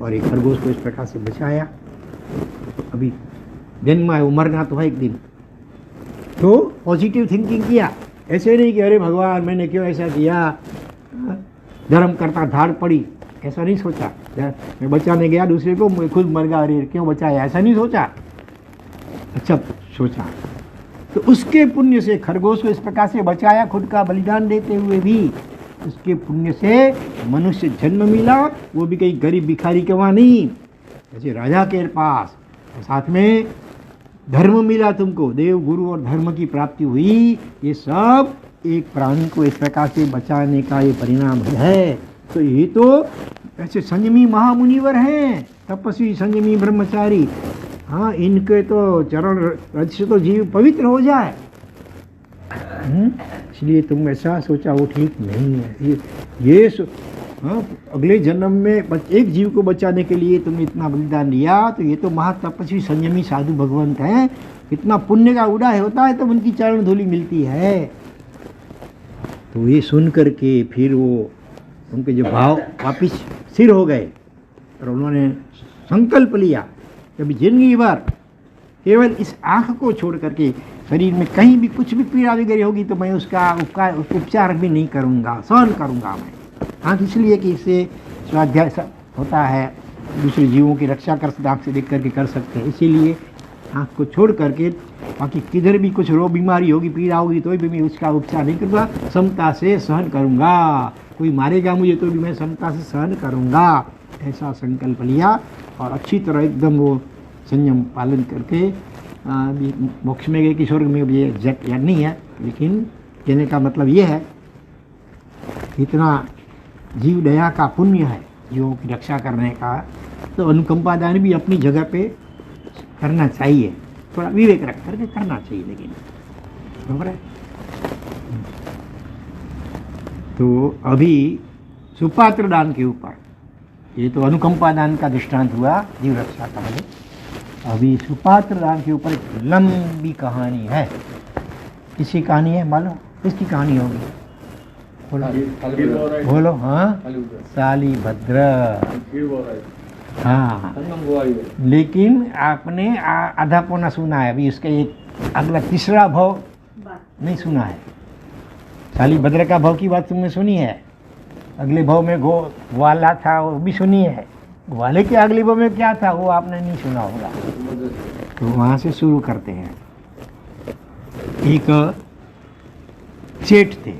और एक खरगोश को इस प्रकार से बचाया। अभी जन्म है, वो मरना तो है एक दिन, तो पॉजिटिव थिंकिंग किया, ऐसे नहीं कि अरे भगवान मैंने क्यों ऐसा किया, धर्म करता धाड़ पड़ी, ऐसा नहीं सोचा। मैं बचाने गया दूसरे को, मैं खुद मर गया, अरे क्यों बचाया, ऐसा नहीं सोचा, अच्छा सोचा। तो उसके पुण्य से खरगोश को इस प्रकार से बचाया, खुद का बलिदान देते हुए भी उसके पुण्य से मनुष्य जन्म मिला, वो भी कहीं गरीब भिखारी के वहाँ नहीं, जैसे राजा के पास, साथ में धर्म मिला तुमको, देव गुरु और धर्म की प्राप्ति हुई। ये सब एक प्राणी को इस प्रकार से बचाने का ये परिणाम है। तो ये तो ऐसे संयमी महामुनिवर हैं, तपस्वी संयमी ब्रह्मचारी, हाँ इनके तो चरण रज से तो जीव पवित्र हो जाए, इसलिए तुम ऐसा सोचा वो ठीक नहीं है। हाँ, अगले जन्म में एक जीव को बचाने के लिए तुमने इतना बलिदान दिया, तो ये तो महातपस्वी संयमी साधु भगवंत हैं, इतना पुण्य का उदय होता है तो उनकी चरण धूलि मिलती है। तो ये सुन करके फिर वो उनके जो भाव वापिस स्थिर हो गए और उन्होंने संकल्प लिया कि अभी जिंदगी भर केवल इस आँख को छोड़ करके शरीर में कहीं भी कुछ भी पीड़ा वगैरह होगी तो मैं उसका उपचार भी नहीं करूँगा, सहन करूँगा मैं। आँख इसलिए कि इससे स्वाध्याय होता है, दूसरे जीवों की रक्षा कर आँख से देख करके कर सकते हैं, इसीलिए आँख को छोड़ करके बाकी किधर भी कुछ रोग बीमारी होगी पीड़ा होगी तो भी मैं उसका उपचार नहीं करूँगा, समता से सहन करूँगा। कोई मारेगा मुझे तो भी मैं समता से सहन करूँगा, ऐसा संकल्प लिया और अच्छी तरह एकदम वो संयम पालन करके मोक्ष में गए कि स्वर्ग में ये एग्जैक्ट याद नहीं है, लेकिन कहने का मतलब ये है इतना जीव दया का पुण्य है जीवों की रक्षा करने का, तो अनुकंपा दान भी अपनी जगह पे करना चाहिए, थोड़ा विवेक रख करके करना चाहिए, लेकिन बराबर है। तो अभी सुपात्र दान के ऊपर, ये तो अनुकंपा दान का दृष्टांत हुआ जीव रक्षा का बने, अभी सुपात्र दान के ऊपर एक लंबी कहानी है। किसकी कहानी है मालूम? किसकी कहानी होगी? बोलो। हाँ, साली भद्र। हाँ, लेकिन आपने आधा पौना सुना है, अभी उसका एक अगला तीसरा भाव नहीं सुना है। साली भद्र का भाव की बात तुमने सुनी है, अगले भाव में ग्वाला था वो भी सुनी है, ग्वाले के अगले भाव में क्या था वो आपने नहीं सुना होगा। तो वहाँ से शुरू करते हैं। एक सेठ थे,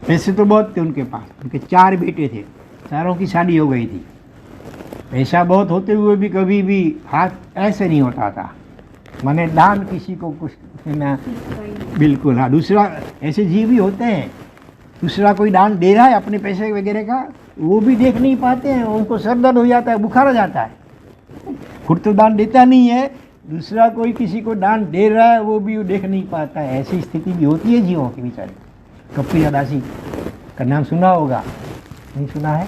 पैसे तो बहुत थे उनके पास, उनके 4 बेटे थे, चारों की शादी हो गई थी। पैसा बहुत होते हुए भी कभी भी हाथ ऐसे नहीं होता था, माने दान किसी को कुछ ना, बिल्कुल। हाँ, दूसरा ऐसे जीव भी होते हैं, दूसरा कोई दान दे रहा है अपने पैसे वगैरह का, वो भी देख नहीं पाते हैं, उनको सर दर्द हो जाता है, बुखार हो जाता है। खुद तो दान देता नहीं है, दूसरा कोई किसी को दान दे रहा है वो भी वो देख नहीं पाता है, ऐसी स्थिति भी होती है जीवों की बेचारे। कपिला दासी का नाम सुना होगा, नहीं सुना है?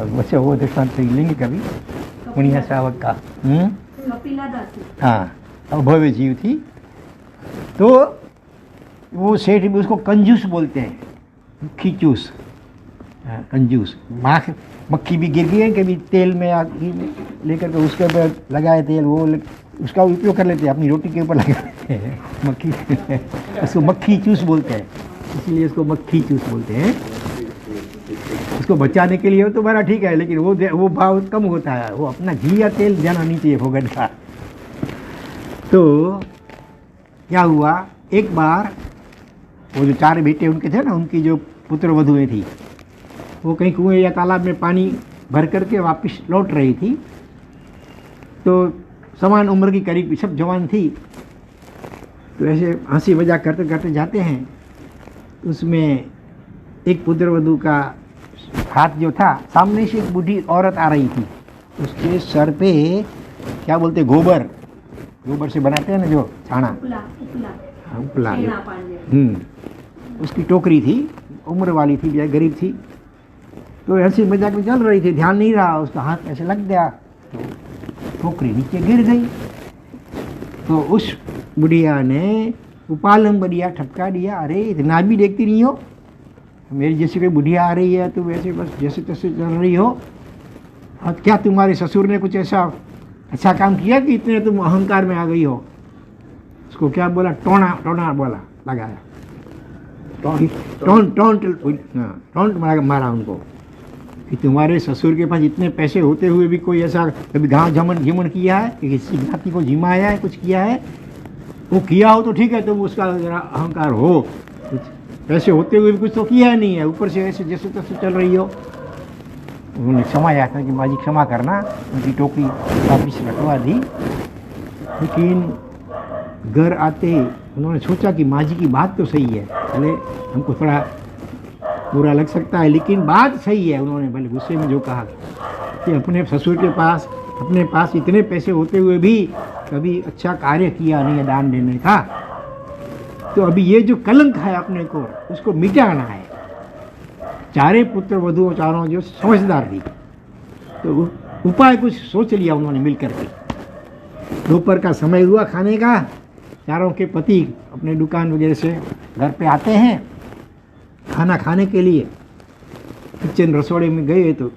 वैसे वो दृष्टांत लेंगे कभी, पुण्य श्रावक का। कपिला दासी, हाँ, अभव्य जीव थी। तो वो सेठ भी उसको कंजूस बोलते हैं, खींचूस, कंजूस। मक्खी भी गिर गई है कभी तेल में लेकर के उसके ऊपर लगाए तेल, वो उसका उपयोग कर लेते हैं, अपनी रोटी के ऊपर लगा लेते हैं मक्खी उसको मक्खी चूस बोलते हैं, इसलिए उसको मक्खी चूस बोलते हैं। उसको बचाने के लिए हो तो बड़ा ठीक है, लेकिन वो भाव कम होता है, वो अपना घी या तेल जाना नहीं चाहिए भोगन का। तो क्या हुआ, एक बार वो जो 4 बेटे उनके थे ना, उनकी जो पुत्र वधुएं थी, वो कहीं कुएं या तालाब में पानी भर करके वापस लौट रही थी। तो समान उम्र की करीब सब जवान थी, तो ऐसे हंसी मजाक करते करते जाते हैं। उसमें एक पुत्र वधु का हाथ जो था, सामने से एक बूढ़ी औरत आ रही थी, उसके सर पे क्या बोलते, गोबर से बनाते हैं ना जो छाना, उपला, उसकी टोकरी थी, उम्र वाली थी, गरीब थी। तो हंसी मजाक में चल रही थी, ध्यान नहीं रहा, उसका हाथ ऐसे लग गया तो टोकरी नीचे गिर गई। तो उस बुढ़िया ने उपालम बढ़िया ठपका दिया, अरे इतना भी देखती नहीं हो, मेरी जैसी कोई बुढ़िया आ रही है तो वैसे बस जैसे तैसे चल रही हो, और क्या तुम्हारे ससुर ने कुछ ऐसा अच्छा काम किया कि इतने तुम अहंकार में आ गई हो? उसको क्या बोला, टोना बोला, लगाया, टोंट मारा उनको कि तुम्हारे ससुर के पास इतने पैसे होते हुए भी कोई ऐसा कभी गाँव झमन किया है कि किसी ज्ञाति को जिमाया है, कुछ किया है? वो किया हो तो ठीक है, तुम उसका जरा अहंकार हो, कुछ पैसे होते हुए भी कुछ तो किया नहीं है, ऊपर से ऐसे जैसे तैसे चल रही हो। उन्होंने क्षमा था कि माँ जी क्षमा करना, उनकी टोकरी वापिस रखवा दी। लेकिन घर आते ही उन्होंने सोचा कि माँ जी की बात तो सही है, भले हमको थोड़ा बुरा लग सकता है लेकिन बात सही है। उन्होंने भले गुस्से में जो कहा कि अपने ससुर के पास अपने पास इतने पैसे होते हुए भी कभी अच्छा कार्य किया नहीं है दान देने का, तो अभी ये जो कलंक है अपने को उसको मिटाना है, चारे पुत्र वधुओं चारों जो समझदार थी, तो उपाय कुछ सोच लिया उन्होंने मिल करके। दोपहर का समय हुआ खाने का, चारों के पति अपने दुकान वगैरह से घर पे आते हैं खाना खाने के लिए। किचन रसोड़े में गए तो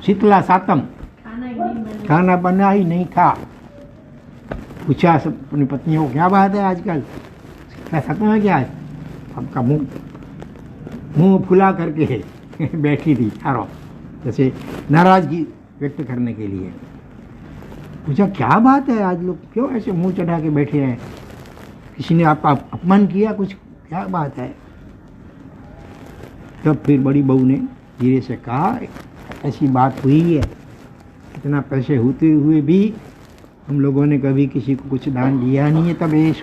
शीतला सातम, खाना बना ही नहीं था। पूछा सब अपनी पत्नियों को, क्या बात है आजकल शीतला सातम है क्या है? आपका मुंह फुला करके बैठी थी चारों, जैसे नाराजगी व्यक्त करने के लिए। पूछा क्या बात है, आज लोग क्यों ऐसे मुंह चढ़ा के बैठे हैं? किसी ने आपका अपमान किया कुछ, क्या बात है? तब फिर बड़ी बहू ने धीरे से कहा, ऐसी बात हुई है, इतना पैसे होते हुए भी हम लोगों ने कभी किसी को कुछ दान दिया नहीं है, तब ये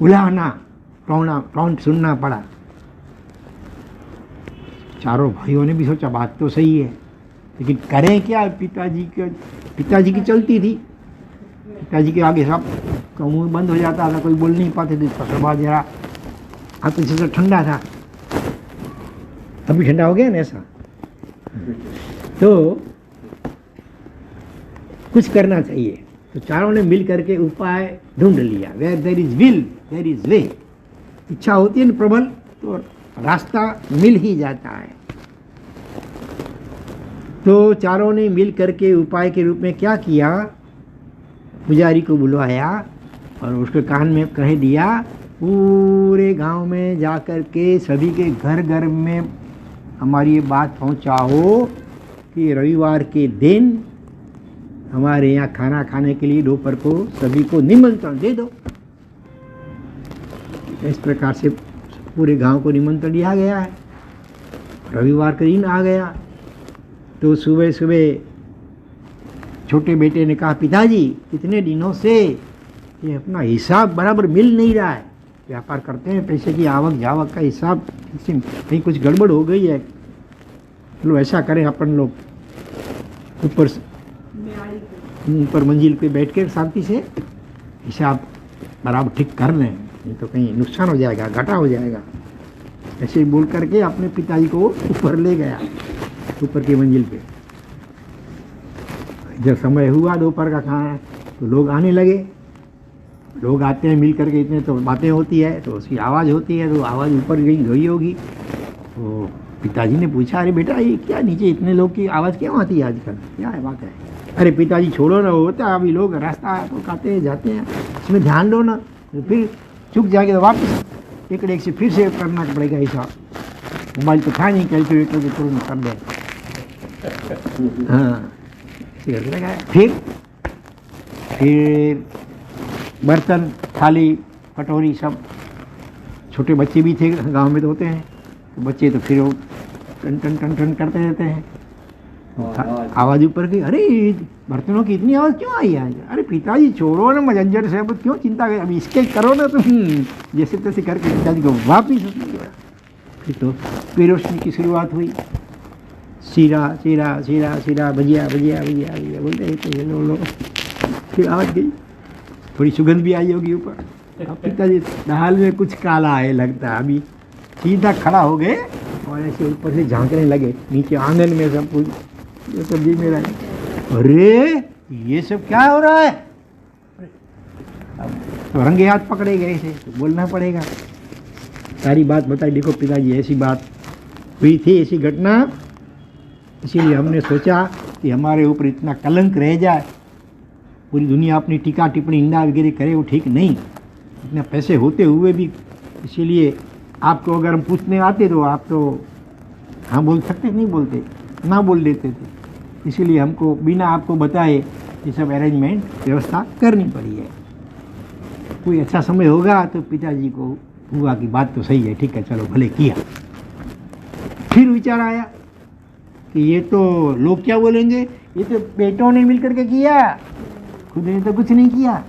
उलाहना टॉन्ट सुनना पड़ा। चारों भाइयों ने भी सोचा बात तो सही है, लेकिन करें क्या? पिताजी की चलती थी, पिताजी के आगे सब का मुंह बंद हो जाता था, कोई बोल नहीं पाते थे। स्वभाव जरा हाथ से ठंडा था, अभी ठंडा हो गया ना ऐसा। तो कुछ करना चाहिए, तो चारों ने मिल करके उपाय ढूंढ लिया। Where there is will there is way. इच्छा होती है ना प्रबल, तो रास्ता मिल ही जाता है। तो चारों ने मिल करके उपाय के रूप में क्या किया, पुजारी को बुलवाया और उसके कान में कह दिया, पूरे गांव में जाकर के सभी के घर घर में हमारी ये बात पहुंचाओ कि रविवार के दिन हमारे यहाँ खाना खाने के लिए दोपहर को सभी को निमंत्रण दे दो। इस प्रकार से पूरे गांव को निमंत्रण दिया गया है। रविवार का दिन आ गया तो सुबह सुबह छोटे बेटे ने कहा, पिताजी कितने दिनों से ये अपना हिसाब बराबर मिल नहीं रहा है, व्यापार करते हैं पैसे की आवक जावक का हिसाब कहीं कुछ गड़बड़ हो गई है। चलो ऐसा करें, अपन लोग ऊपर मंजिल पे बैठ के शांति से हिसाब बराबर ठीक कर लें, नहीं तो कहीं नुकसान हो जाएगा, घाटा हो जाएगा। ऐसे ही बोल करके अपने पिताजी को ऊपर ले गया, ऊपर की मंजिल पे। जब समय हुआ दोपहर का खाना, तो लोग आने लगे। लोग आते हैं मिल करके, इतने तो बातें होती है, तो उसकी आवाज़ होती है, तो आवाज़ ऊपर गई होगी। तो पिताजी ने पूछा, अरे बेटा ये क्या नीचे इतने लोग की आवाज़ क्यों आती है आजकल, क्या है बात है? अरे पिताजी छोड़ो ना, होता है अभी लोग रास्ता तो खाते हैं जाते हैं, इसमें ध्यान दो ना। तो फिर चुक जाएंगे तो वापस एक से फिर से करना पड़ेगा हिसाब। मोबाइल तो था नहीं, कैलकुलेटर के तुरंत कर दे। हाँ, फिर बर्तन थाली कटोरी सब, छोटे बच्चे भी थे गांव में तो होते हैं, तो बच्चे तो फिर वो टन टन टन टन करते रहते हैं। आवाज़ ऊपर की, अरे बर्तनों की इतनी आवाज़ क्यों आई आज? अरे पिताजी छोड़ो ना मजंजर से, अब क्यों चिंता करें, अभी इसके करो ना तुम। जैसे तैसे करके पिताजी को वापिस फिर तो पेरोशनी की शुरुआत हुई। सीरा सीरा सीरा सीरा, भजिया भजिया भजिया भजिया बोलते हैं, लो। फिर आवाज़ गई, थोड़ी सुगंध भी आई होगी ऊपर। अब पिताजी दाल में कुछ काला है लगता है, अभी सीधा खड़ा हो गए और ऐसे ऊपर से झांकने लगे नीचे आंगन में सब कुछ ये सब्जी मेरा है। अरे ये सब क्या हो रहा है? अब तो रंगे हाथ पकड़े गए इसे, तो बोलना पड़ेगा, सारी बात बताई। देखो पिताजी ऐसी बात हुई थी, ऐसी घटना, इसीलिए हमने सोचा कि हमारे ऊपर इतना कलंक रह जाए, पूरी दुनिया अपनी टीका टिप्पणी निंदा वगैरह करे, वो ठीक नहीं। इतने पैसे होते हुए भी, इसीलिए आपको अगर हम पूछने आते तो आप तो हाँ बोल सकते, नहीं बोलते, ना बोल देते थे। इसीलिए हमको बिना आपको बताए ये सब अरेंजमेंट व्यवस्था करनी पड़ी है। कोई अच्छा समय होगा तो पिताजी को हुआ कि बात तो सही है, ठीक है चलो भले किया। फिर विचार आया कि ये तो लोग क्या बोलेंगे, ये तो बेटों ने मिलकर के किया, खुद ने तो कुछ नहीं किया,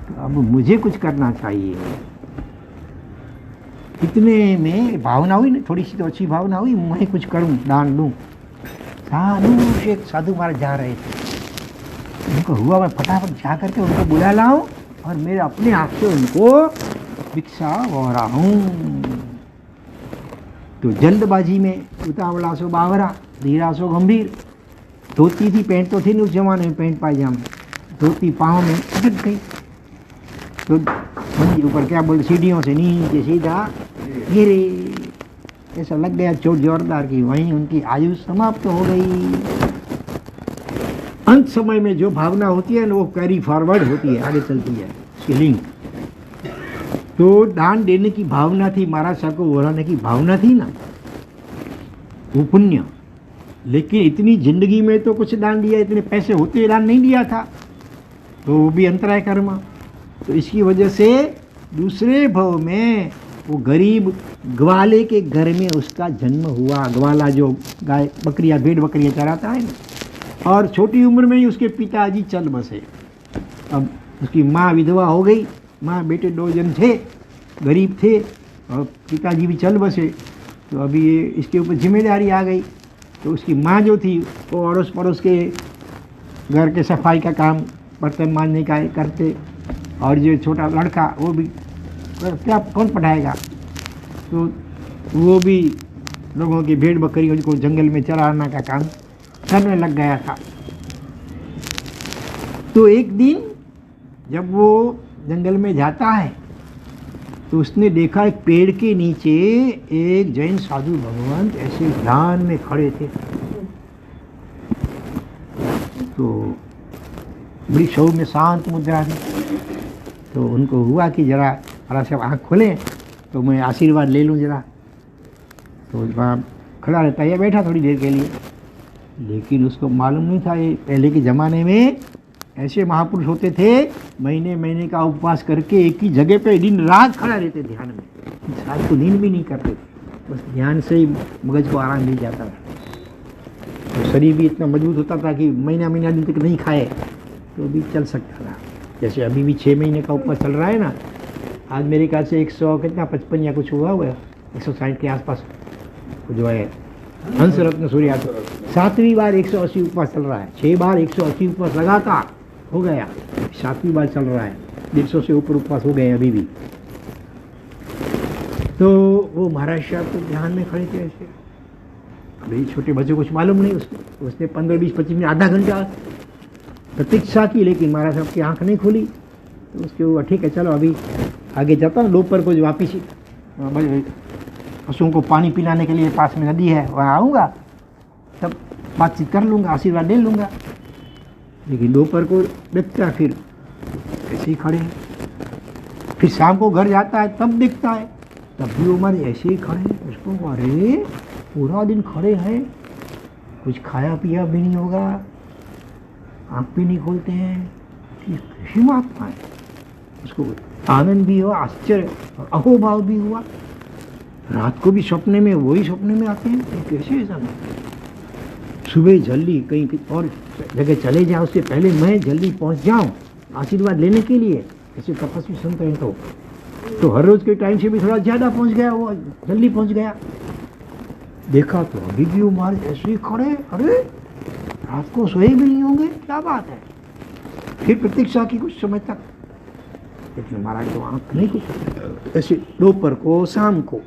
तो अब मुझे कुछ करना चाहिए। इतने में भावना हुई ना, थोड़ी सी तो अच्छी भावना हुई, मैं कुछ करूं, दान दूं। एक साधु महाराज जा रहे थे, उनको हुआ मैं फटाफट जा करके उनको बुला लाऊं और मेरे अपने हाथ से उनको भिक्षा हो रहा हूँ। तो जल्दबाजी में उतावला सो बावरा, धीरा सो गंभीर। धोती थी, पैंट तो थी नहीं उस जमाने में, पैंट पायजामे, धोती पाँव में अटक गई। तो मंदिर ऊपर क्या बोलते, सीढ़ियों से नीचे सीधा गिरे। ऐसा लग गया चोट जोरदार की, वहीं उनकी आयु समाप्त हो गई। अंत समय में जो भावना होती है ना, वो कैरी फॉरवर्ड होती है, आगे चलती है उसकी लिंक। तो दान देने की भावना थी, महाराज साहब को बोलाने की भावना थी ना, वो पुण्य। लेकिन इतनी जिंदगी में तो कुछ दान दिया, इतने पैसे होते दान नहीं दिया था, तो वो भी अंतराय कर्म। तो इसकी वजह से दूसरे भव में वो गरीब ग्वाले के घर में उसका जन्म हुआ। ग्वाला जो गाय बकरियां, भेड़ बकरियां चराता है ना, और छोटी उम्र में ही उसके पिताजी चल बसे। अब उसकी माँ विधवा हो गई, माँ बेटे 2 जन थे, गरीब थे, और पिताजी भी चल बसे। तो अभी ये इसके ऊपर जिम्मेदारी आ गई। तो उसकी माँ जो थी वो अड़ोस पड़ोस के घर के सफाई का काम, बर्तन मांजने का करते, और जो छोटा लड़का वो भी क्या कौन पढ़ाएगा, तो वो भी लोगों की भेड़ बकरियों को जंगल में चराना का काम करने लग गया था। तो एक दिन जब वो जंगल में जाता है तो उसने देखा एक पेड़ के नीचे एक जैन साधु भगवंत ऐसे ध्यान में खड़े थे। तो बड़ी सौम्य शांत मुद्रा थी। तो उनको हुआ कि जरा सब आँख खोलें तो मैं आशीर्वाद ले लूँ जरा। तो वहाँ खड़ा रहता है या बैठा थोड़ी देर के लिए, लेकिन उसको मालूम नहीं था ये पहले के ज़माने में ऐसे महापुरुष होते थे, महीने महीने का उपवास करके एक ही जगह पे दिन रात खड़ा रहते ध्यान में। रात को नींद भी नहीं करते थे, बस ध्यान से ही मगज को आराम मिल जाता था। तो शरीर भी इतना मजबूत होता था कि महीना महीना दिन तक नहीं खाए तो भी चल सकता था। जैसे अभी भी 6 महीने का उपवास चल रहा है ना। आज मेरे ख्याल से 155 या कुछ हुआ 160 के आसपास जो है हंस रत्न सूर्या 7वीं बार 180 उपवास चल रहा है। 6 बार 180 उपवास लगातार हो गया, 7वीं बार चल रहा है। 150 से ऊपर उपवास हो गए अभी भी। तो वो महाराज साहब तो ध्यान में खड़े थे ऐसे। अभी छोटे बच्चे कुछ मालूम नहीं उसको, उसने 15, 20, 25 मिनट, आधा घंटा प्रतीक्षा की, लेकिन महाराज साहब की आंख नहीं खुली। तो उसके हुआ ठीक है चलो अभी आगे जाता हूँ, दोपहर को जो वापिस पशुओं को पानी पिलाने के लिए पास में नदी है वहाँ आऊँगा, तब बातचीत कर लूँगा, आशीर्वाद ले लूँगा। लेकिन दोपहर को देखता है फिर ऐसे ही खड़े हैं। फिर शाम को घर जाता है तब देखता है, तब भी वो हमारे ऐसे ही खड़े हैं। उसको अरे पूरा दिन खड़े हैं, कुछ खाया पिया भी नहीं होगा, आँख भी नहीं खोलते हैं, कैसी महात्मा है। उसको आनंद भी हुआ, आश्चर्य और अहोभाव भी हुआ। रात को भी सपने में वही सपने में आते हैं, कैसे ऐसा नहीं। सुबह जल्दी कहीं और जगह चले जाओ, उससे पहले मैं जल्दी पहुंच जाऊं आशीर्वाद लेने के लिए। ऐसे तपस्वी संत हैं तो हर रोज के टाइम से भी थोड़ा ज़्यादा पहुंच गया, वो जल्दी पहुंच गया। देखा तो अभी भी वो महाराज ऐसे ही खड़े, अरे रात को सोए भी नहीं होंगे, क्या बात है। फिर प्रतीक्षा की कुछ समय तक, लेकिन महाराज तो आँख नहीं खुलती। ऐसे दोपहर को शाम को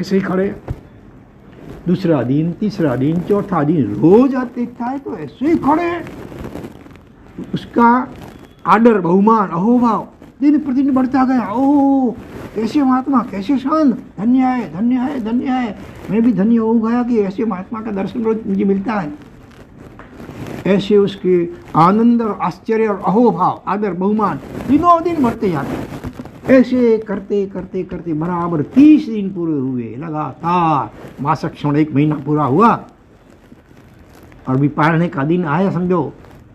ऐसे ही खड़े। दूसरा दिन, तीसरा दिन, चौथा दिन रोज आते देखता है तो ऐसे ही खड़े। उसका आदर बहुमान अहोभाव दिन प्रतिदिन बढ़ता गया। ओह कैसे महात्मा, कैसे शांत, धन्य है धन्य है धन्य है। मैं भी धन्य हो गया कि ऐसे महात्मा का दर्शन रोज मुझे मिलता है। ऐसे उसके आनंद और आश्चर्य और अहोभाव आदर बहुमान दिनों दिन बढ़ते जाते हैं। ऐसे करते करते करते बराबर 30 दिन पूरे हुए लगातार। मासिक क्षण 1 महीना पूरा हुआ और भी पारने का दिन आया समझो,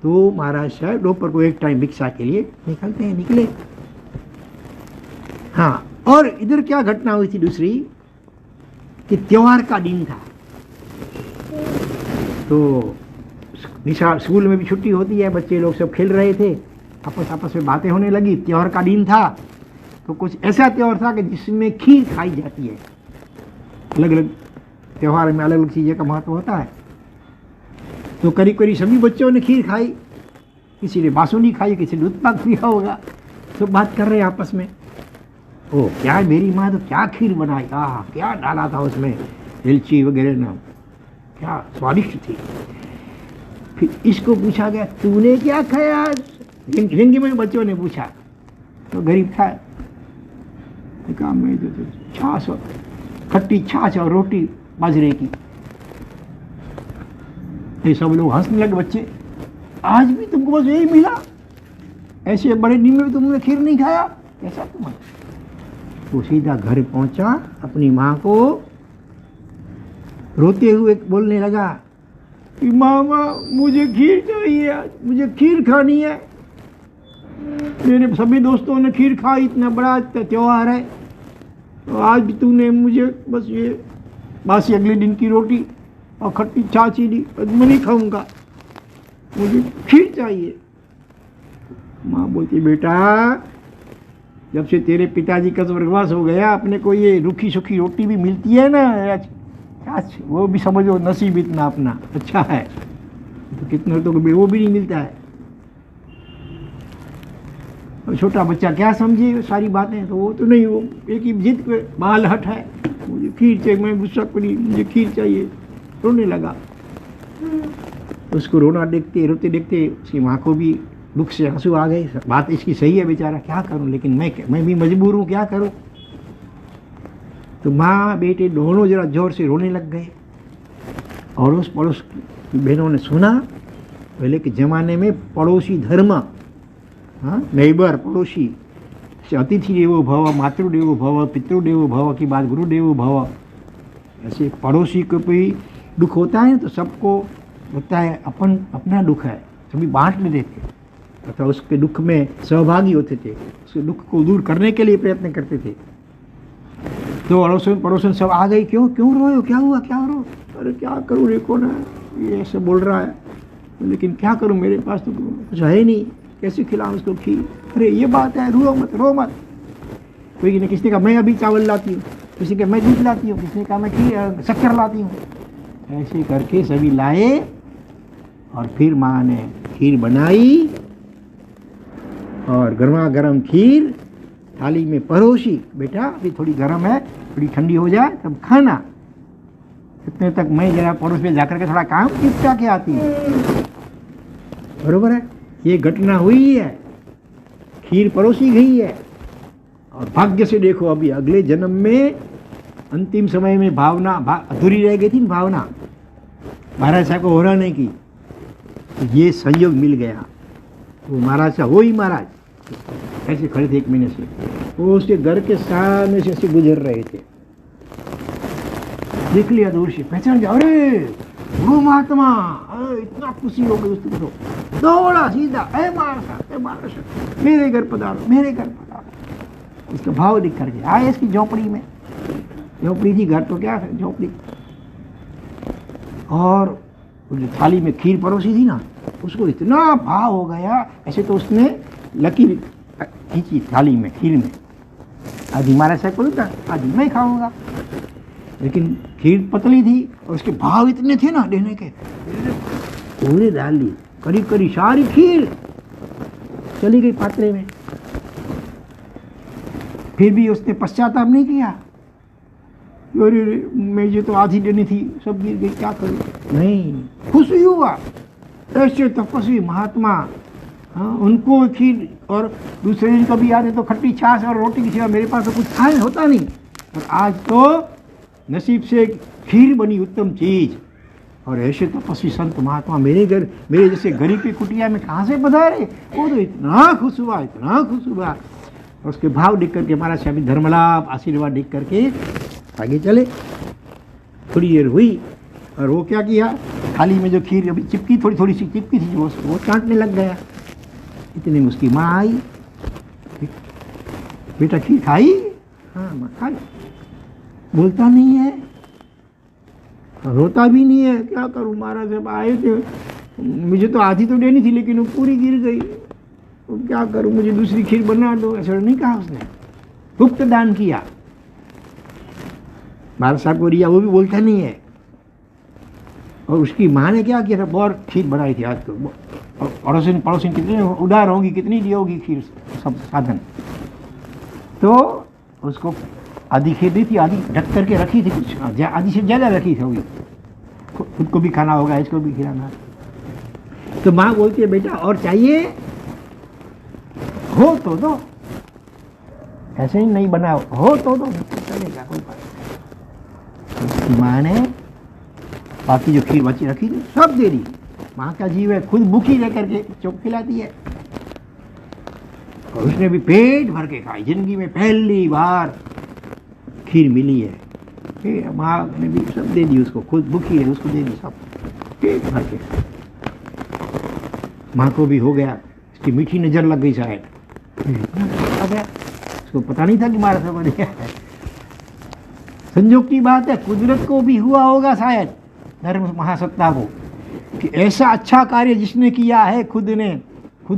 तो महाराज साहब दोपहर को एक टाइम भिक्षा के लिए निकले। हाँ, और इधर क्या घटना हुई थी दूसरी कि त्योहार का दिन था। तो निशा स्कूल में भी छुट्टी होती है, बच्चे लोग सब खेल रहे थे, आपस में बातें होने लगी। त्योहार का दिन था तो कुछ ऐसा त्योहार था कि जिसमें खीर खाई जाती है। अलग अलग त्योहार में अलग अलग चीज़ें का महत्व होता है। तो करीब करीब सभी बच्चों ने खीर खाई, किसी ने बासुंदी खाई, किसी ने दूध पाक पिया होगा। सब बात कर रहे हैं आपस में। ओ क्या मेरी माँ तो क्या खीर बनाई, क्या डाला था उसमें, इलायची वगैरह ना, क्या स्वादिष्ट थी। फिर इसको पूछा गया तूने क्या खाया आज, हिंदी में बच्चों ने पूछा, तो गरीब था, कहा मैं तो छाछ और खट्टी छाछ और रोटी बाजरे की। ये सब लोग हंसने लगे, बच्चे आज भी तुमको बस यही मिला, ऐसे बड़े दिन में भी तुमने खीर नहीं खाया, कैसा तुम। वो सीधा घर पहुंचा, अपनी माँ को रोते हुए बोलने लगा कि मामा मुझे खीर चाहिए, आज मुझे खीर खानी है, मेरे सभी दोस्तों ने खीर खाई, इतना बड़ा त्योहार है, तो आज भी तूने मुझे बस ये बासी अगले दिन की रोटी और खट्टी छाछ ही दी, मैं नहीं खाऊंगा, मुझे खीर चाहिए। माँ बोलती बेटा जब से तेरे पिताजी का स्वर्गवास हो गया, अपने को ये रूखी सूखी रोटी भी मिलती है ना, छाछ वो भी समझो नसीब इतना अपना अच्छा है, तो कितने तो वो भी नहीं मिलता है। और छोटा बच्चा क्या समझे सारी बातें, तो वो तो नहीं, वो एक ही जिद पे बाल हट है, मुझे खीर चाहिए, मैं गुस्सा करी, मुझे खीर चाहिए, रोने लगा। उसको रोना देखते रोते देखते उसकी माँ को भी दुख से आंसू आ गए, बात इसकी सही है बेचारा, क्या करूं, लेकिन मैं भी मजबूर हूं, क्या करूं। तो माँ बेटे दोनों जरा जोर से रोने लग गए। और उस पड़ोस की बहनों ने सुना, पहले के ज़माने में पड़ोसी धर्म, नेबर पड़ोसी, अतिथि देवो भव, मातृदेवो भव, पितृदेवो भव की बात, गुरुदेवो भव, ऐसे पड़ोसी को भी दुख होता है तो सबको होता है, अपना दुख है, सभी बांट लेते थे, अथवा उसके दुख में सहभागी होते थे, उसके दुख को दूर करने के लिए प्रयत्न करते थे। तो अड़ोसन पड़ोसन सब आ गई, क्यों रोए हो, क्या हुआ, क्या रो, अरे क्या करूँ, देखो ना ये ऐसे बोल रहा है, लेकिन क्या करूँ, मेरे पास तो कुछ है नहीं, कैसे खिलाऊं उसको खीर, अरे ये बात है, रो मत। कोई ने किसी ने कहा मैं अभी चावल लाती हूँ, किसी का मैं दूध लाती हूँ, किसी ने कहा मैं खीर शक्कर लाती हूँ, ऐसे करके सभी लाए। और फिर माँ ने खीर बनाई और गर्मा गर्म खीर थाली में परोसी, बेटा अभी थोड़ी गर्म है, थोड़ी ठंडी हो जाए तब खाना। इतने तक मैं जरा पड़ोस में जाकर के थोड़ा काम निपटा के आती हूँ, बरोबर है, ये घटना हुई है, खीर परोसी गई है। और भाग्य से देखो अभी अगले जन्म में अंतिम समय में भावना अधूरी रह गई थी, भावना महाराज साहब को हो रहा नहीं की, तो ये संयोग मिल गया। वो महाराज साहब, वो ही महाराज ऐसे खड़े थे 1 महीने से, वो उसके घर के सामने से ऐसे गुजर रहे थे, देख लिया दूर से, पहचान गया, अरे गुरु महात्मा, इतना खुशी हो गई उसको, दौड़ा सीधा, महाराज साहब मेरे घर पधारो, मेरे घर पधारो। उसका भाव दिख करके आए इसकी झोपड़ी में, झोपड़ी थी, घर तो क्या है झोपड़ी। और जो थाली में खीर परोसी थी ना, उसको इतना भाव हो गया, ऐसे तो उसने लकीर खींची थाली में, खीर में, आधी महाराज साहब को था, आधी मैं खाऊंगा, लेकिन खीर पतली थी और उसके भाव इतने थे ना देने के, पूरे डाल ली, करीब करीब सारी खीर चली गई पात्रे में। फिर भी उसने पश्चाताप नहीं किया, अरे मुझे तो आधी देनी थी, सब गिर गई, क्या करूं, नहीं, खुश ही हुआ। ऐसे तपस्वी महात्मा, उनको खीर और दूसरे दिन कभी आते तो खट्टी छाछ और रोटी की सिवा मेरे पास तो कुछ खाए होता नहीं, और आज तो नसीब से खीर बनी उत्तम चीज। और ऐसे तपस्वी संत महात्मा मेरे घर, मेरे जैसे गरीब की कुटिया में कहाँ से पधारे, वो तो इतना खुश हुआ, इतना खुश हुआ। और उसके भाव देख करके हमारा स्वामी धर्मलाभ आशीर्वाद देख करके आगे चले। थोड़ी देर हुई और वो क्या किया, थाली में जो खीर अभी चिपकी, थोड़ी थोड़ी सी चिपकी थी, वो चाटने लग गया। इतने में उसकी माँ आई, बेटा खीर खाई, हाँ माँ खाई, बोलता नहीं है, रोता भी नहीं है, क्या करूँ, महाराज जब आए थे, मुझे तो आधी तो देनी थी लेकिन वो पूरी गिर गई, तो क्या करूँ, मुझे दूसरी खीर बना दो, ऐसा नहीं कहा उसने, गुप्त दान किया। महाराज साहब को दिया, वो भी बोलता नहीं है। और उसकी माँ ने क्या किया था, बहुत खीर बनाई थी आज तो, पड़ोसिन कितनी उदार होगी, कितनी दी होगी खीर, सब साधन। तो उसको आधी खीर दी थी, आधी ढक करके रखी थी, कुछ आधी से ज़्यादा रखी थी, खुद को भी खाना होगा, इसको भी खिलाना। तो माँ बोलती है बेटा और चाहिए हो तो दो, ऐसे ही नहीं बनाओ, हो तो दो, चलेगा कोई बात नहीं। उसकी माँ ने बाकी जो खीर बची रखी थी सब दे दी। माँ का जीव है, खुद भूखी रह करके चुप खिलाती है, और उसने भी पेट भर के खाई। जिंदगी में पहली बार खीर मिली है, फिर माँ ने भी सब दे दी उसको, खुद भूखी है उसको दे दी सब पेट भर के। माँ को भी हो गया, इसकी मीठी नजर लग गई शायद, आ गया, उसको पता नहीं था कि मारा सब दिया है। संयोग की बात है, कुदरत को भी हुआ होगा शायद, धर्म महासत्ता को, कि ऐसा अच्छा कार्य जिसने किया है, खुद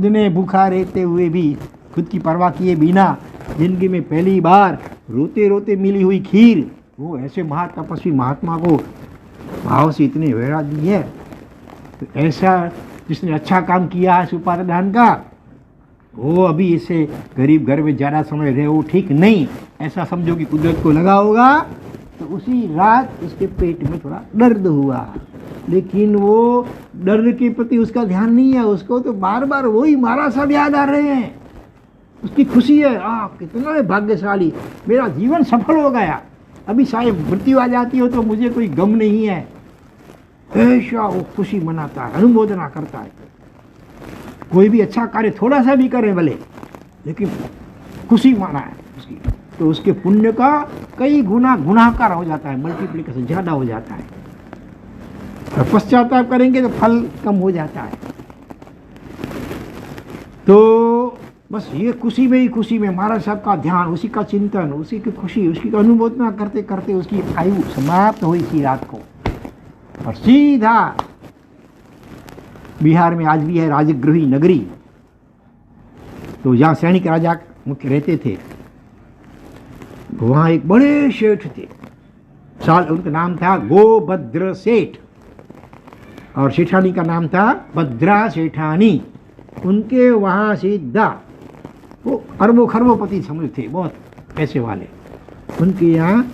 ने भूखा रहते हुए भी, खुद की परवाह किए बिना, जिंदगी में पहली बार रोते रोते मिली हुई खीर, वो ऐसे महातपस्वी महात्मा को भाव से इतने वेरा दी है। तो ऐसा जिसने अच्छा काम किया है सुपारदान का, वो अभी इसे गरीब घर में ज़्यादा समय रहे वो ठीक नहीं, ऐसा समझो कि कुदरत को लगा होगा। तो उसी रात उसके पेट में थोड़ा दर्द हुआ, लेकिन वो दर्द के प्रति उसका ध्यान नहीं है, उसको तो बार बार वही मारा सब याद आ रहे हैं। उसकी खुशी है, कितना है भाग्यशाली, मेरा जीवन सफल हो गया, अभी शायद मृत्यु आ जाती हो तो मुझे कोई गम नहीं है, ऐसा वो खुशी मनाता है, अनुमोदना करता है। कोई भी अच्छा कार्य थोड़ा सा भी करे भले, लेकिन खुशी माना है उसकी, तो उसके पुण्य का कई गुना गुणाकार हो जाता है, मल्टीप्लिकेशन ज़्यादा हो जाता है। और पश्चाताप करेंगे तो फल कम हो जाता है। तो बस ये खुशी में महाराज साहब का ध्यान, उसी का चिंतन, उसी की खुशी, उसकी अनुमोदना करते करते उसकी आयु समाप्त हुई थी रात को। और सीधा बिहार में आज भी है राजगृही नगरी, तो जहाँ सैनिक राजा मुख्य रहते थे, वहाँ एक बड़े सेठ थे, उनका नाम था गोभद्र सेठ, और सेठानी का नाम था भद्रा सेठानी। उनके वहाँ सीधा वो अरबों खरबोपति समझ थे, बहुत पैसे वाले, उनके यहाँ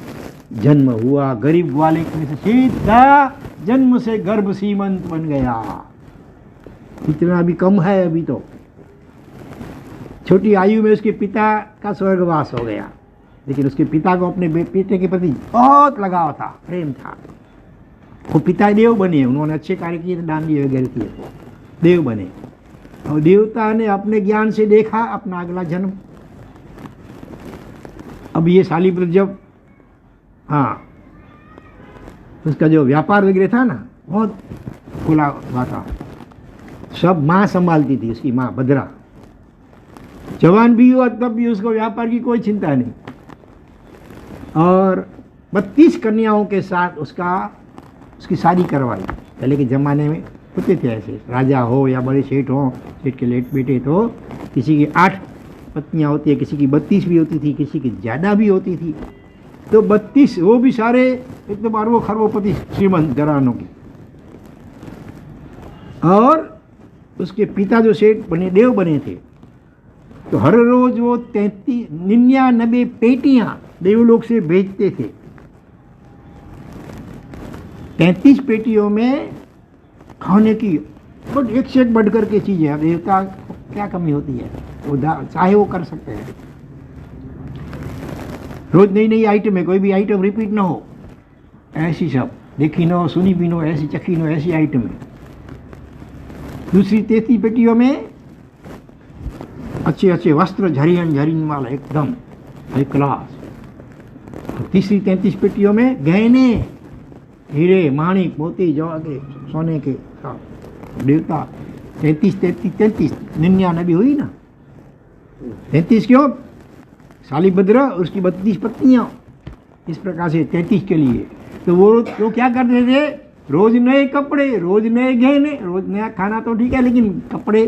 जन्म हुआ। गरीब वाले में से सीधा जन्म से गर्भ सीमंत बन गया। इतना भी कम है, अभी तो छोटी आयु में उसके पिता का स्वर्गवास हो गया, लेकिन उसके पिता को अपने बेटे के प्रति बहुत लगाव था, प्रेम था। वो पिता देव बने, उन्होंने अच्छे कार्य किए, दान दिए वगैरह किए, देव बने। और देवता ने अपने ज्ञान से देखा अपना अगला जन्म। अब ये सालिपुत्र जब उसका जो व्यापार वगैरह था ना, बहुत खुला हुआ था, सब माँ संभालती थी, उसकी माँ भद्रा। जवान भी हुआ तब भी उसको व्यापार की कोई चिंता नहीं, और 32 कन्याओं के साथ उसकी शादी करवाई। पहले के ज़माने में होते थे ऐसे, राजा हो या बड़े सेठ हो, सेठ के लेट बेटे, तो किसी की 8 पत्नियां होती है, किसी की 32 भी होती थी, किसी की ज़्यादा भी होती थी। तो 32, वो भी सारे एकदम अरबों खरबोपति श्रीमंत घरानों की। और उसके पिता जो सेठ बने, देव बने थे, तो हर रोज वो 99 पेटियां देवलोक से भेजते थे। 33 पेटियों में खाने की एक से एक बढ़ करके चीजें। अब देवता को क्या कमी होती है, वो चाहे वो कर सकते हैं। रोज नई नई आइटम है, कोई भी आइटम रिपीट ना हो, ऐसी सब देखी ना हो, सुनी भी ना हो, ऐसी चखी ना हो, ऐसी आइटम है। दूसरी 33 पेटियों में अच्छे अच्छे वस्त्र, झरियन वाला एकदम हाई क्लास। तीसरी 33 पेटियों में गहने, हीरे, माणिक, मोती, जवाहर, सोने के साथ। देवता 33 99 हुई ना, 33 क्यों? सालिभद्र उसकी 32 पत्नियां, इस प्रकार से 33 के लिए। तो वो क्या करते थे, रोज नए कपड़े, रोज नए गहने, रोज नया खाना तो ठीक है, लेकिन कपड़े